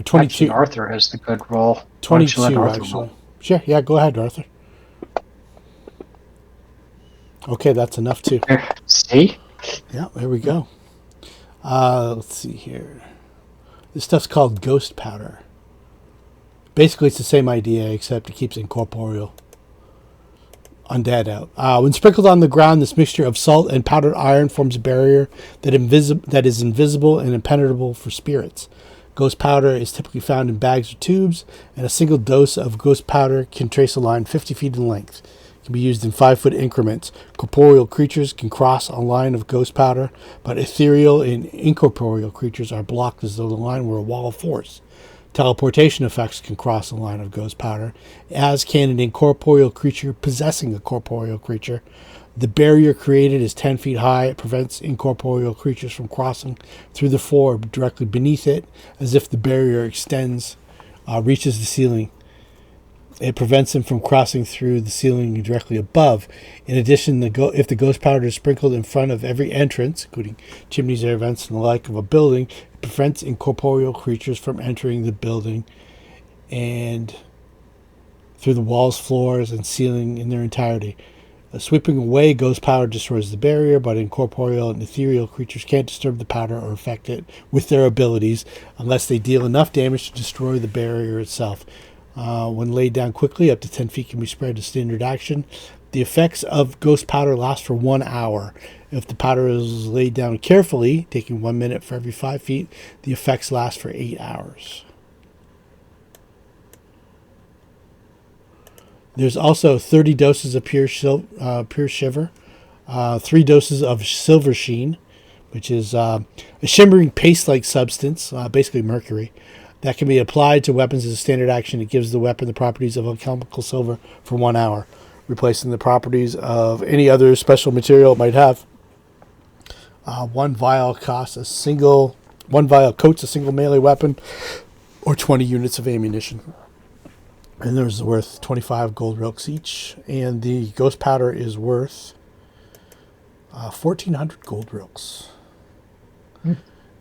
22. Actually, Arthur has the good roll. 22, actually. Roll? Sure, yeah, go ahead, Arthur. Okay, that's enough too. See? Yeah, there we go. Let's see here. This stuff's called ghost powder. Basically, it's the same idea, except it keeps incorporeal. Undead out. When sprinkled on the ground, this mixture of salt and powdered iron forms a barrier that is invisible and impenetrable for spirits. Ghost powder is typically found in bags or tubes, and a single dose of ghost powder can trace a line 50 feet in length. Can be used in 5-foot increments. Corporeal creatures can cross a line of ghost powder, but ethereal and incorporeal creatures are blocked as though the line were a wall of force. Teleportation effects can cross a line of ghost powder, as can an incorporeal creature possessing a corporeal creature. The barrier created is 10 feet high. It prevents incorporeal creatures from crossing through the floor directly beneath it, as if the barrier reaches the ceiling. It prevents them from crossing through the ceiling directly above. In addition, if the ghost powder is sprinkled in front of every entrance, including chimneys, air vents, and the like of a building, it prevents incorporeal creatures from entering the building and through the walls, floors, and ceiling in their entirety. Sweeping away ghost powder destroys the barrier, but incorporeal and ethereal creatures can't disturb the powder or affect it with their abilities unless they deal enough damage to destroy the barrier itself. When laid down quickly, up to 10 feet can be spread as standard action. The effects of ghost powder last for 1 hour. If the powder is laid down carefully, taking 1 minute for every 5 feet, the effects last for 8 hours. There's also 30 doses of pure shiver, 3 doses of silver sheen, which is a shimmering paste-like substance, basically mercury, that can be applied to weapons as a standard action. It gives the weapon the properties of alchemical silver for 1 hour, replacing the properties of any other special material it might have. One vial coats a single melee weapon or 20 units of ammunition. And there's worth 25 gold rilks each. And the ghost powder is worth 1,400 gold rilks.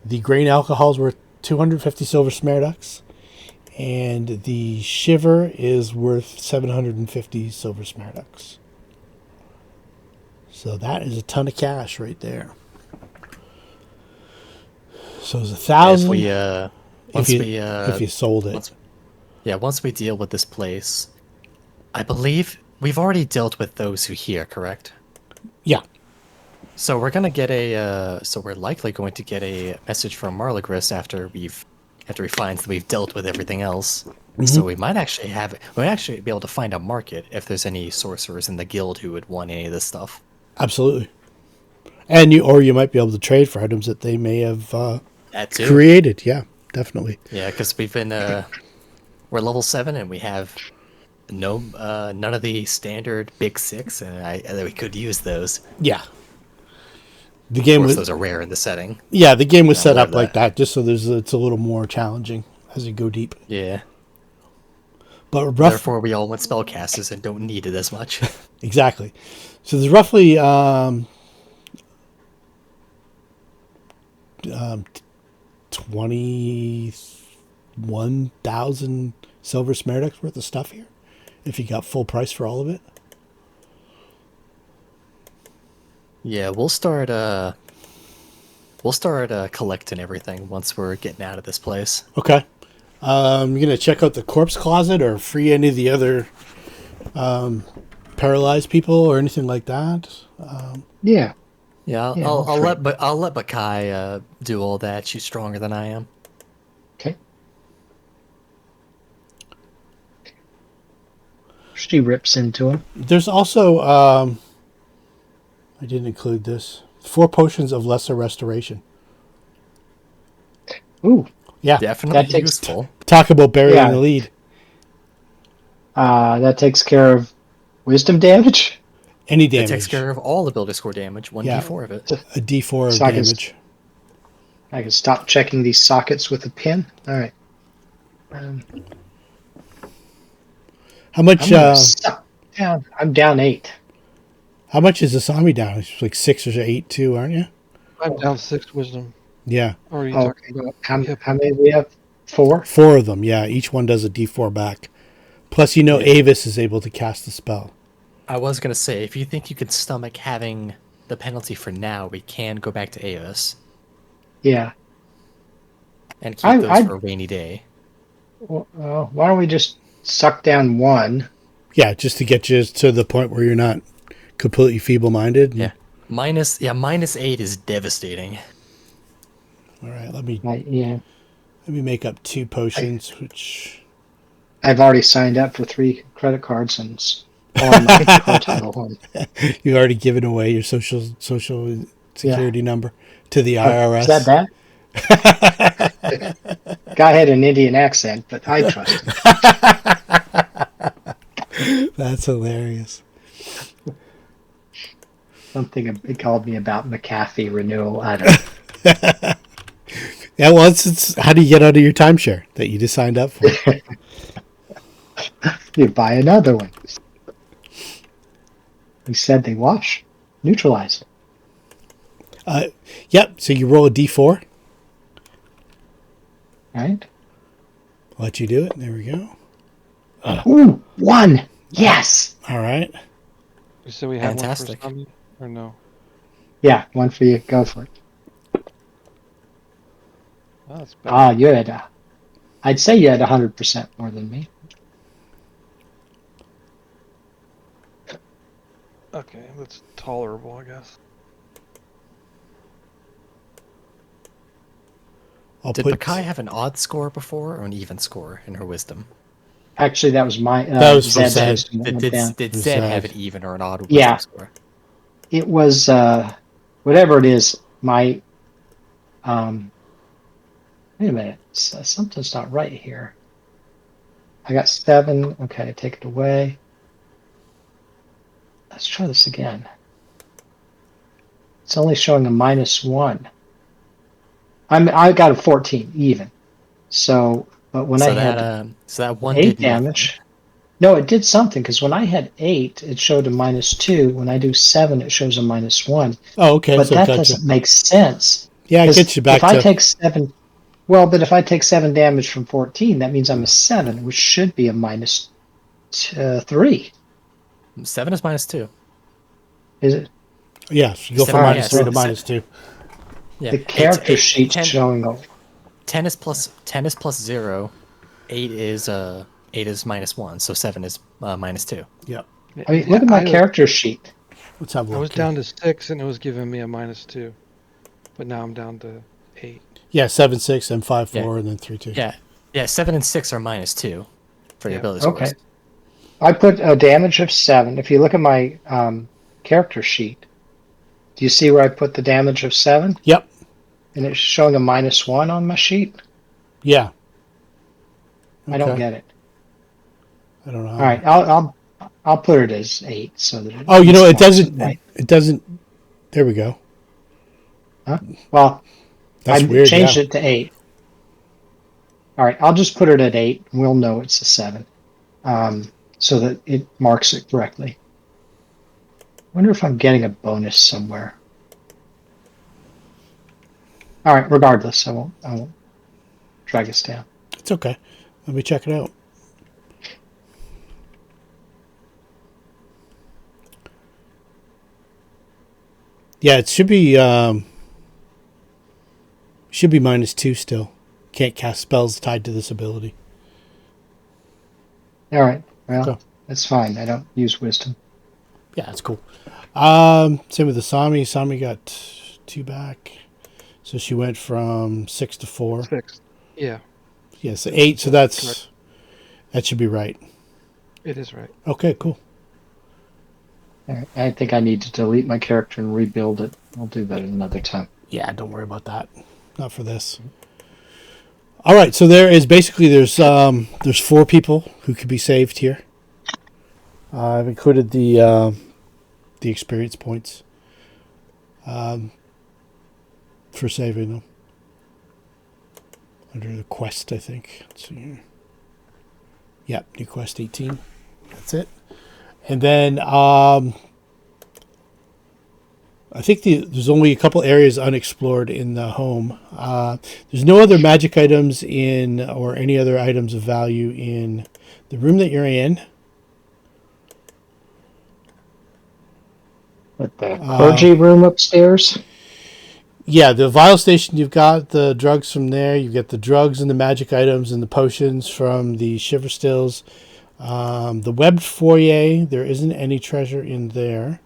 The grain alcohol is worth 250 silver smaragds, and the shiver is worth 750 silver smaragds. So that is a ton of cash right there. So it's 1,000 if you sold it. Once we deal with this place, I believe we've already dealt with those who here, correct? Yeah. So we're gonna get we're likely going to get a message from Marligris after he finds that we've dealt with everything else. Mm-hmm. So we might actually be able to find a market if there's any sorcerers in the guild who would want any of this stuff. Absolutely. And you might be able to trade for items that they may have created. Yeah, definitely. Yeah, because we've been we're level 7 and we have none of the standard big 6, and we could use those. Yeah. The game of course, those are rare in the setting. Yeah, the game was set up like that just so it's a little more challenging as you go deep. Yeah. But therefore, we all went spellcasters and don't need it as much. Exactly. So there's roughly 21,000 silver smaragds worth of stuff here, if you got full price for all of it. Yeah, we'll start collecting everything once we're getting out of this place. Okay. You're gonna check out the corpse closet or free any of the other paralyzed people or anything like that. Yeah. I'll let Baccae do all that. She's stronger than I am. Okay. She rips into him. There's also I didn't include this. 4 potions of lesser restoration. Ooh. Yeah. Definitely useful. Talk about burying the lead. That takes care of wisdom damage? Any damage. It takes care of all ability score damage, 1d4 of it. A d4 of damage. I can stop checking these sockets with a pin. All right. How much? I'm down 8. How much is Asami down? It's like 6 or 8 too, aren't you? I'm down 6 wisdom. Yeah. Or are you talking about? How many do we have? 4? 4 of them, yeah. Each one does a d4 back. Plus, Avis is able to cast the spell. I was going to say, if you think you can stomach having the penalty for now, we can go back to Avis. Yeah. And keep those for a rainy day. Well, why don't we just suck down 1? Yeah, just to get you to the point where you're not completely feeble-minded. Yeah. -8 is devastating. All right, let me make up 2 potions, which I've already signed up for 3 credit cards, and on my car title. You already given away your social security number to the IRS. Is that? Guy had an Indian accent, but I trust him. That's hilarious. Something he called me about McAfee renewal. I don't know. Yeah, well, it's how do you get out of your timeshare that you just signed up for? You buy another one. He said they wash, neutralize. Yep. So you roll a d4. Right? I'll let you do it. There we go. Ooh, 1. Yes. All right. So we have Fantastic. one for Sammy, or no? Yeah, 1 for you. Go for it. Oh, that's better. You had I'd say you had 100% more than me. Okay, that's tolerable, I guess. Did Baccae have an odd score before or an even score in her wisdom? Actually, that was my That was for Zed's Zed. wisdom that went down. Did For Zed Zed. have an even or an odd wisdom Yeah. score? It was whatever it is. My wait a minute, something's not right here. I got 7. Okay, take it away. Let's try this again. It's only showing a -1. I got a 14 even. So, but when I had so that one 8 did damage. No, it did something because when I had 8, it showed a -2. When I do 7, it shows a -1. Oh, okay. But So that gotcha. doesn't make sense. Yeah, it 'Cause gets you back if I to. take 7, well, but if I take 7 damage from 14, that means I'm a 7, which should be a -3. nothing. 7 is -2. Is it? Yes, you go from Seven, -3 to yes. -2. Yeah. The character sheet's 10, showing. 10 is plus 0. 8 is -1. So 7 is -2. Yep. I mean, look at my character sheet. Let's have a I look. was down to 6, and it was giving me a -2, but now I'm down to 8. Yeah, 7, 6, and 5, 4, Yeah. and then 3, 2. Yeah. 7 and 6 are -2 for your Yeah. ability Okay. scores. I put a damage of 7. If you look at my character sheet, do you see where I put the damage of 7? Yep. And it's showing a -1 on my sheet. Yeah. I don't Okay. get it. I don't know. All right, I'll put it as 8 so that. Oh, you know, it marks doesn't. right. It doesn't. There we go. Huh? Well, That's I weird. changed Yeah. it to 8. All right, I'll just put it at 8. We'll know it's a 7, so that it marks it correctly. Wonder if I'm getting a bonus somewhere. All right, regardless, I won't drag us down. It's okay. Let me check it out. Yeah, it should be -2 still. Can't cast spells tied to this ability. All right, well, Okay. that's fine. I don't use wisdom. Yeah, that's cool. Same with the Sami. Sami got 2 back. So she went from 6 to 4. 6. Yeah, Yeah, so 8. So that should be right. it is right. Okay, cool. All right, I think I need to delete my character and rebuild it. I'll do that another time. Yeah, don't worry about that. Not for this. All right, so there's 4 people who could be saved here. I've included the experience points for saving them under the quest, I think. Let's see here. Yep, new quest 18. That's it. And then I think there's only a couple areas unexplored in the home. There's no other magic items or any other items of value in the room that you're in. But the clergy room upstairs. Yeah, the vial station, you've got the drugs from there. You've got the drugs and the magic items and the potions from the shiver stills. The webbed foyer, there isn't any treasure in there.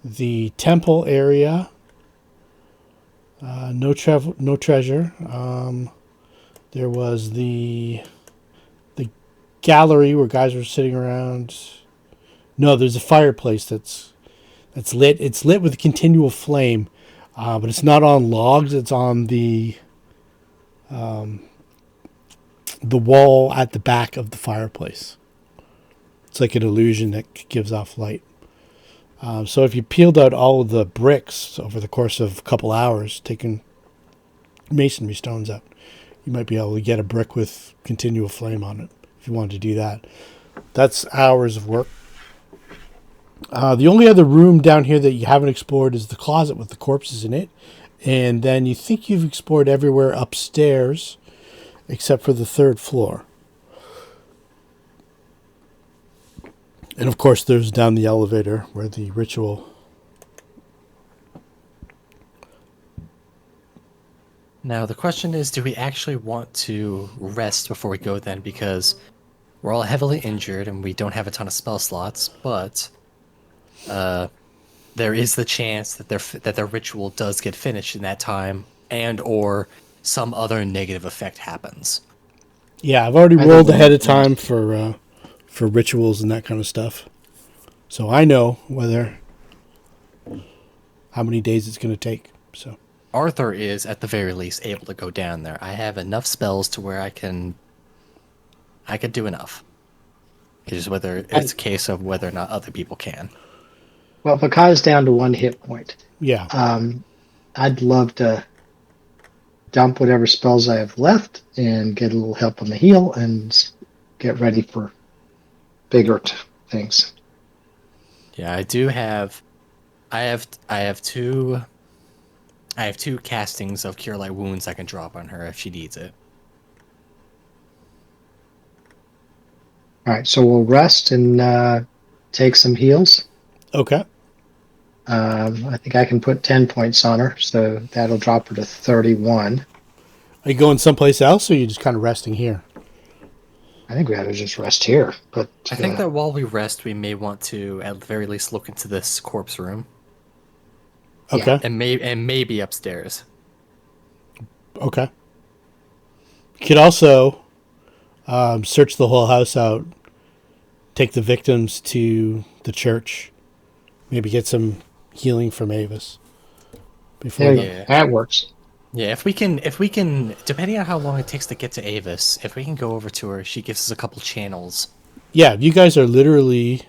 The temple area, no treasure. There was the gallery where guys were sitting around. No, there's a fireplace that's lit. It's lit with a continual flame, but it's not on logs. It's on the wall at the back of the fireplace. It's like an illusion that gives off light. So if you peeled out all of the bricks over the course of a couple hours, taking masonry stones out, you might be able to get a brick with continual flame on it if you wanted to do that. That's hours of work. The only other room down here that you haven't explored is the closet with the corpses in it. And then you think you've explored everywhere upstairs except for the 3rd floor. And of course, there's down the elevator where the ritual. Now, the question is, do we actually want to rest before we go then? Because we're all heavily injured and we don't have a ton of spell slots, but there is the chance that their ritual does get finished in that time, and or some other negative effect happens. Yeah, I've already rolled ahead of time for rituals and that kind of stuff. So I know how many days it's going to take. So Arthur is, at the very least, able to go down there. I have enough spells to where I could do enough. It's just whether it's a case of whether or not other people can. Well, Baccae's down to 1 hit point. yeah, I'd love to dump whatever spells I have left and get a little help on the heal and get ready for bigger things. Yeah, I do have. I have two castings of Cure Light Wounds I can drop on her if she needs it. All right, so we'll rest and take some heals. okay. I think I can put 10 points on her, so that'll drop her to 31. Are you going someplace else, or are you just kind of resting here? I think we ought to just rest here. But I think that while we rest, we may want to, at the very least, look into this corpse room. Okay. And maybe upstairs. Okay. You could also search the whole house out, take the victims to the church, maybe get some healing from Avis. That works. Yeah, if we can, depending on how long it takes to get to Avis, if we can go over to her, she gives us a couple channels. Yeah, you guys are literally.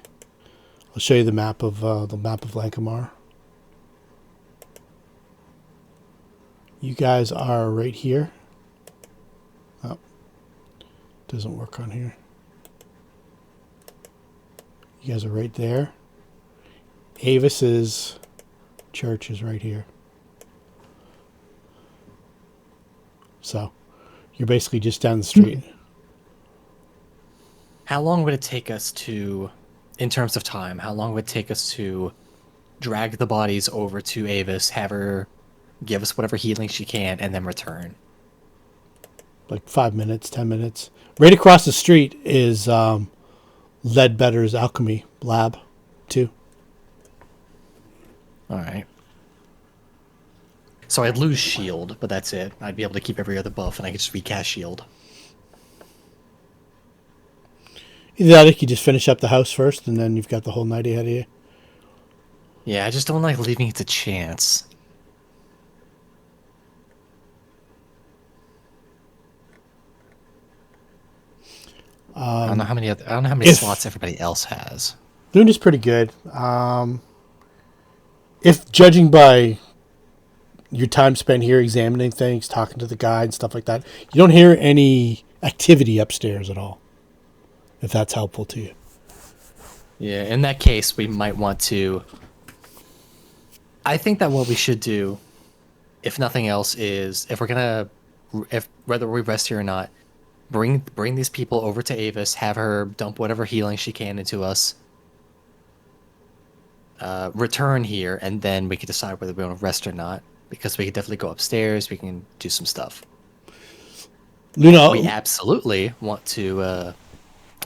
I'll show you the map of Lankhmar. You guys are right here. Oh, doesn't work on here. You guys are right there. Avis's church is right here. So, you're basically just down the street. How long would it take us to, in terms of time, how long would it take us to drag the bodies over to Avis, have her give us whatever healing she can, and then return? Like 5 minutes, 10 minutes. Right across the street is Ledbetter's alchemy lab, too. Alright. So I'd lose shield, but that's it. I'd be able to keep every other buff, and I could just recast shield. Either that, or you just finish up the house first, and then you've got the whole night ahead of you. Yeah, I just don't like leaving it to chance. I don't know how many slots everybody else has. Luna's pretty good. If judging by your time spent here examining things, talking to the guide and stuff like that, you don't hear any activity upstairs at all. If that's helpful to you. Yeah, in that case, we might want to... I think that what we should do, if nothing else, is whether we rest here or not, bring these people over to Avis, have her dump whatever healing she can into us, return here, and then we can decide whether we want to rest or not. Because we could definitely go upstairs, we can do some stuff. Luna, we absolutely want to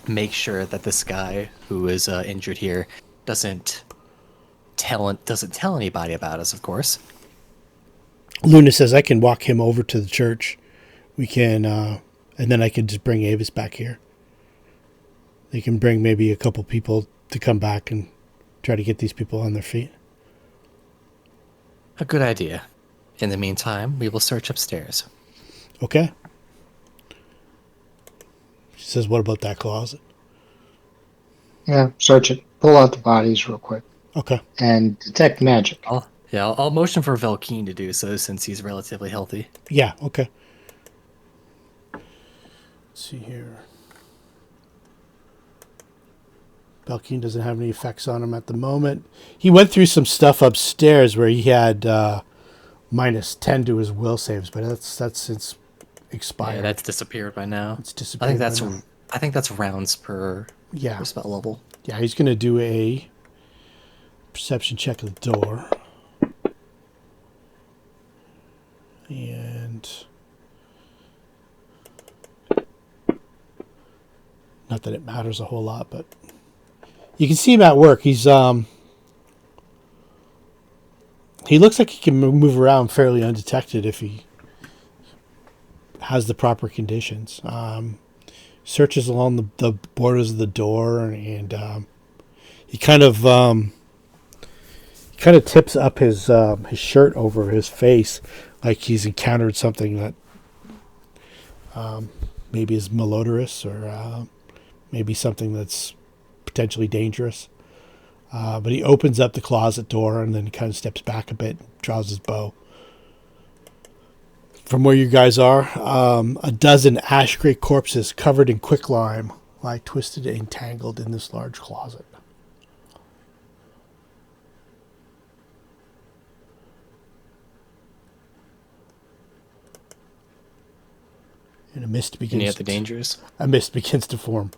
make sure that this guy who is injured here doesn't tell anybody about us, of course. Luna says I can walk him over to the church. We can, and then I can just bring Avis back here. They can bring maybe a couple people to come back and try to get these people on their feet. A good idea. In the meantime, we will search upstairs. Okay. She says, what about that closet? Yeah, search it. Pull out the bodies real quick. Okay. And detect magic. I'll motion for Velkeen to do so since he's relatively healthy. Yeah, okay. Let's see here. Belkeen doesn't have any effects on him at the moment. He went through some stuff upstairs where he had -10 to his will saves, but that's since expired. Yeah, that's disappeared by now. It's disappeared. I think that's rounds per spell level. Yeah, he's gonna do a perception check of the door. And not that it matters a whole lot, but you can see him at work. He looks like he can move around fairly undetected if he has the proper conditions. Searches along the borders of the door, and he kind of tips up his shirt over his face, like he's encountered something that maybe is malodorous or maybe something that's potentially dangerous. But he opens up the closet door and then kind of steps back a bit, draws his bow. From where you guys are, a dozen ash gray corpses covered in quicklime lie twisted and entangled in this large closet. And a mist begins. Any other dangers? A mist begins to form.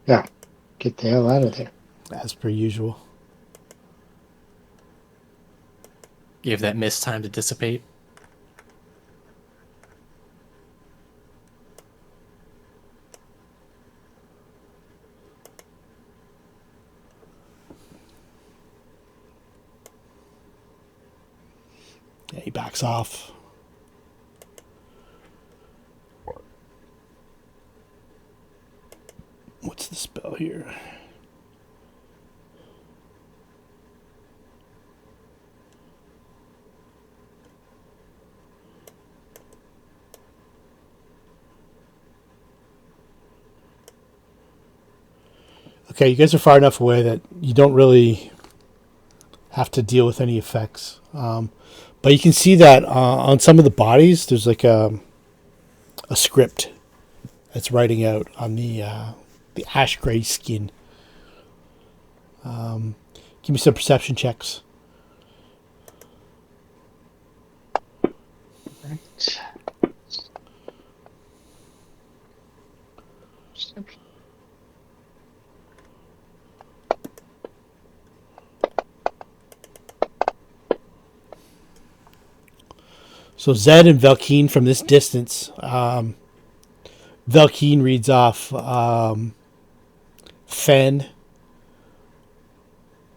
Yeah. Get the hell out of there. As per usual. Give that mist time to dissipate. Yeah, he backs off. What's the spell here? Okay, you guys are far enough away that you don't really have to deal with any effects. But you can see that on some of the bodies, there's like a script that's writing out on the ash gray skin. Give me some perception checks. Right. So Zed and Velkeen from this distance. Velkeen reads off Fen,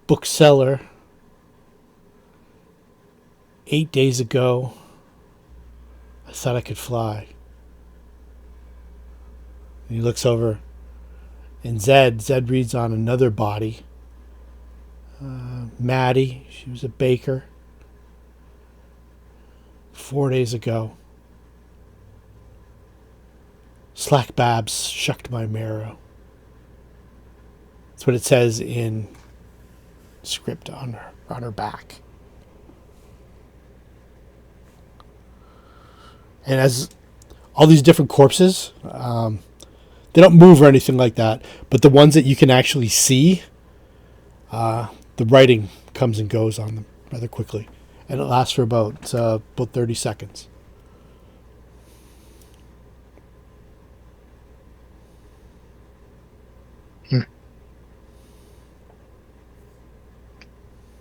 bookseller, 8 days ago, I thought I could fly. And he looks over, and Zed reads on another body. Maddie, she was a baker. 4 days ago. Slack Babs shucked my marrow. That's what it says in script on her back. And as all these different corpses, they don't move or anything like that, but the ones that you can actually see, the writing comes and goes on them rather quickly. And it lasts for about 30 seconds.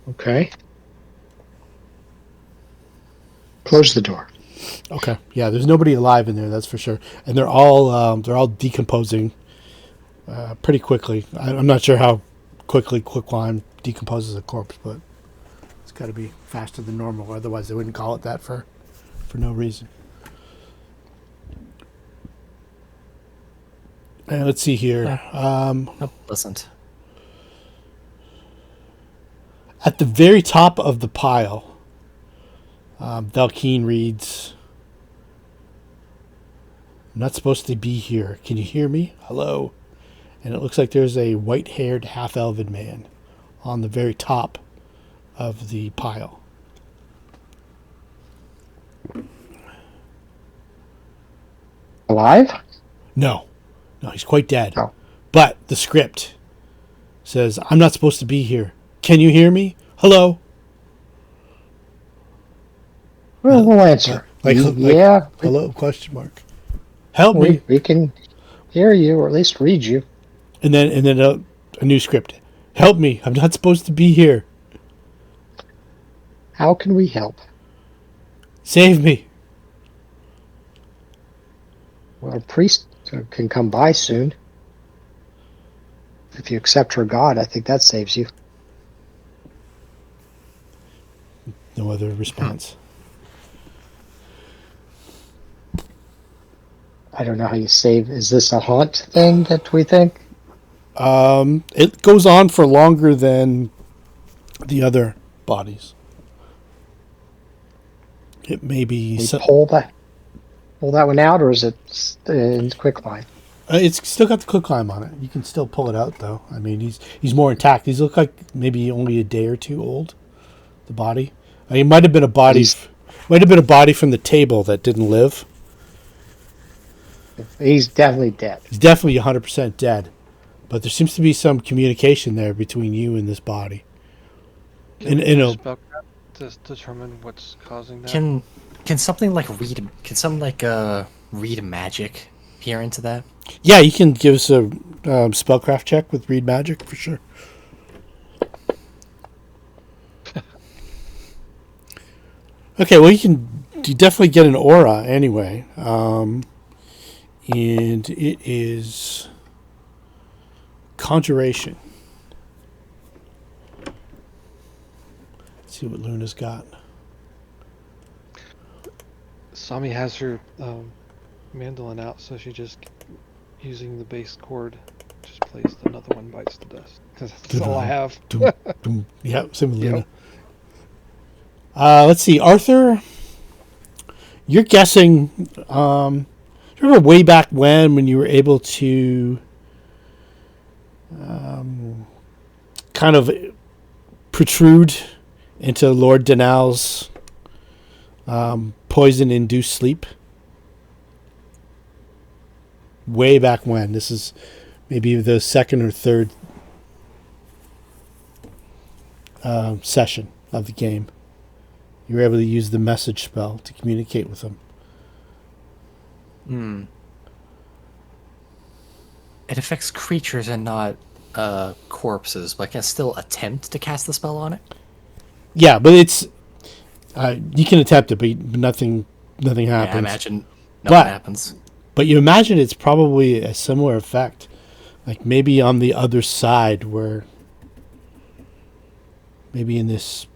Okay. Close the door. Okay. Yeah, there's nobody alive in there, that's for sure. And they're all decomposing pretty quickly. I'm not sure how quickly quicklime decomposes a corpse, but it's got to be faster than normal. Otherwise, they wouldn't call it that for no reason. Let's see here. Oh, pleasant. At the very top of the pile, Valkeen reads, "I'm not supposed to be here. Can you hear me? Hello?" And it looks like there's a white-haired half-elven man on the very top of the pile. Alive? No, he's quite dead. Oh. But the script says, "I'm not supposed to be here. Can you hear me? Hello?" Well, we'll answer. Yeah. Hello? Question mark. Help me. We can hear you, or at least read you. And then a new script. "Help me. I'm not supposed to be here. How can we help? Save me." Well, a priest can come by soon. If you accept her god, I think that saves you. No other response. I don't know how you save. Is this a haunt thing that we think? It goes on for longer than the other bodies. It may be. We pull that one out, or is it in quicklime? It's still got the quicklime on it. You can still pull it out, though. I mean, he's more intact. He's look like maybe only a day or two old. The body. It might have been a body. Might have been a body from the table that didn't live. He's definitely dead. He's definitely 100% dead. But there seems to be some communication there between you and this body. Can we use spellcraft to determine what's causing that? Can something like read magic peer into that? Yeah, you can give us a spellcraft check with read magic for sure. Okay, well you definitely get an aura anyway, and it is conjuration. Let's see what Luna's got. Sami has her mandolin out, so she just, using the bass chord, just plays another one bites the dust. Because that's all I have. Yeah, same with Luna. Let's see, Arthur. You're guessing. Remember way back when you were able to kind of protrude into Lord Denal's poison-induced sleep? Way back when. This is maybe the second or third session of the game. You were able to use the message spell to communicate with him. It affects creatures and not corpses, but I can still attempt to cast the spell on it. Yeah, but it's you can attempt it, but nothing happens. Yeah, I imagine nothing happens. But you imagine it's probably a similar effect, like maybe on the other side, where maybe in this,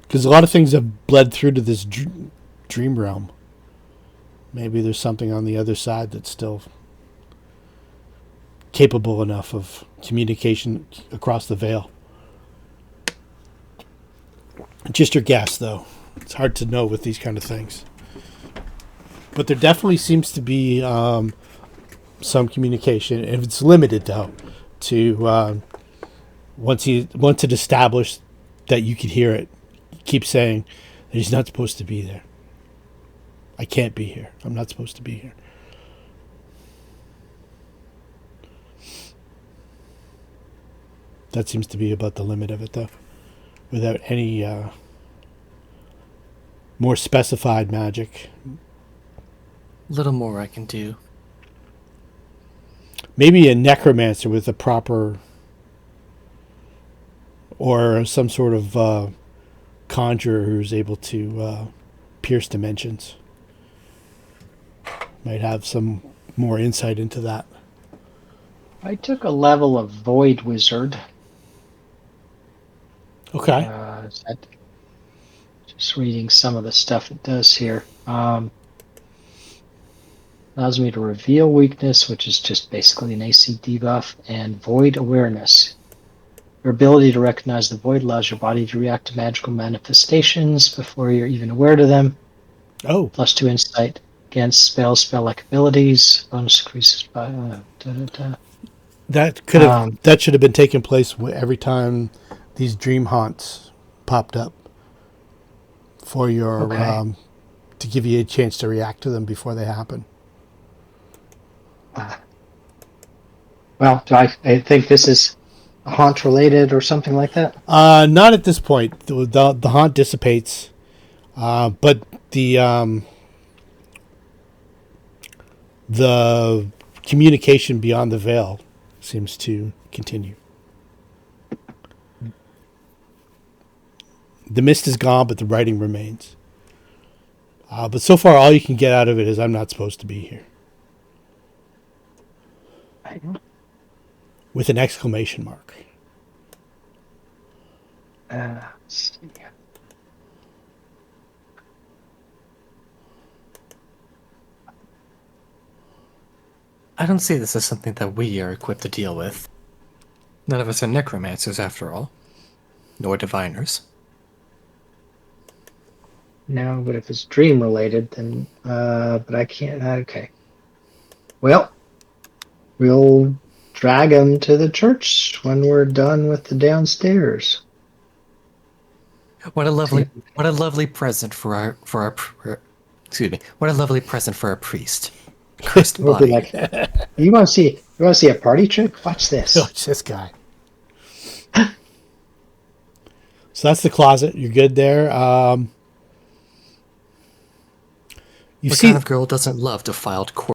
because a lot of things have bled through to this dream realm. Maybe there's something on the other side that's still capable enough of communication across the veil. Just your guess, though. It's hard to know with these kind of things. But there definitely seems to be some communication, and it's limited, though, to once it established that you could hear it, keep saying that he's not supposed to be there. I can't be here. I'm not supposed to be here. That seems to be about the limit of it, though, without any more specified magic. Little more I can do. Maybe a necromancer with a proper, or some sort of conjurer who's able to pierce dimensions. Might have some more insight into that. I took a level of Void Wizard. Okay. Just reading some of the stuff it does here. Allows me to reveal weakness, which is just basically an AC debuff, and void awareness. Your ability to recognize the void allows your body to react to magical manifestations before you're even aware to them. Oh, +2 insight against spell-like abilities. Bonus increases by... that should have been taking place every time these dream haunts popped up for your Okay. to give you a chance to react to them before they happen. Well, do I think this is haunt related or something like that? Not at this point. The haunt dissipates, but the communication beyond the veil seems to continue. The mist is gone, but the writing remains. But so far, all you can get out of it is I'm not supposed to be here. With an exclamation mark. Let's see. I don't see this as something that we are equipped to deal with. None of us are necromancers, after all. Nor diviners. No, but if it's dream related, then but I can't. Okay. Well, we'll drag him to the church when we're done with the downstairs. What a lovely present for our excuse me. What a lovely present for our priest. Cursed We'll be body. like, you want to see a party trick? Watch this. Watch this guy. So that's the closet. You're good there. You What see, kind of girl doesn't love defiled corpses?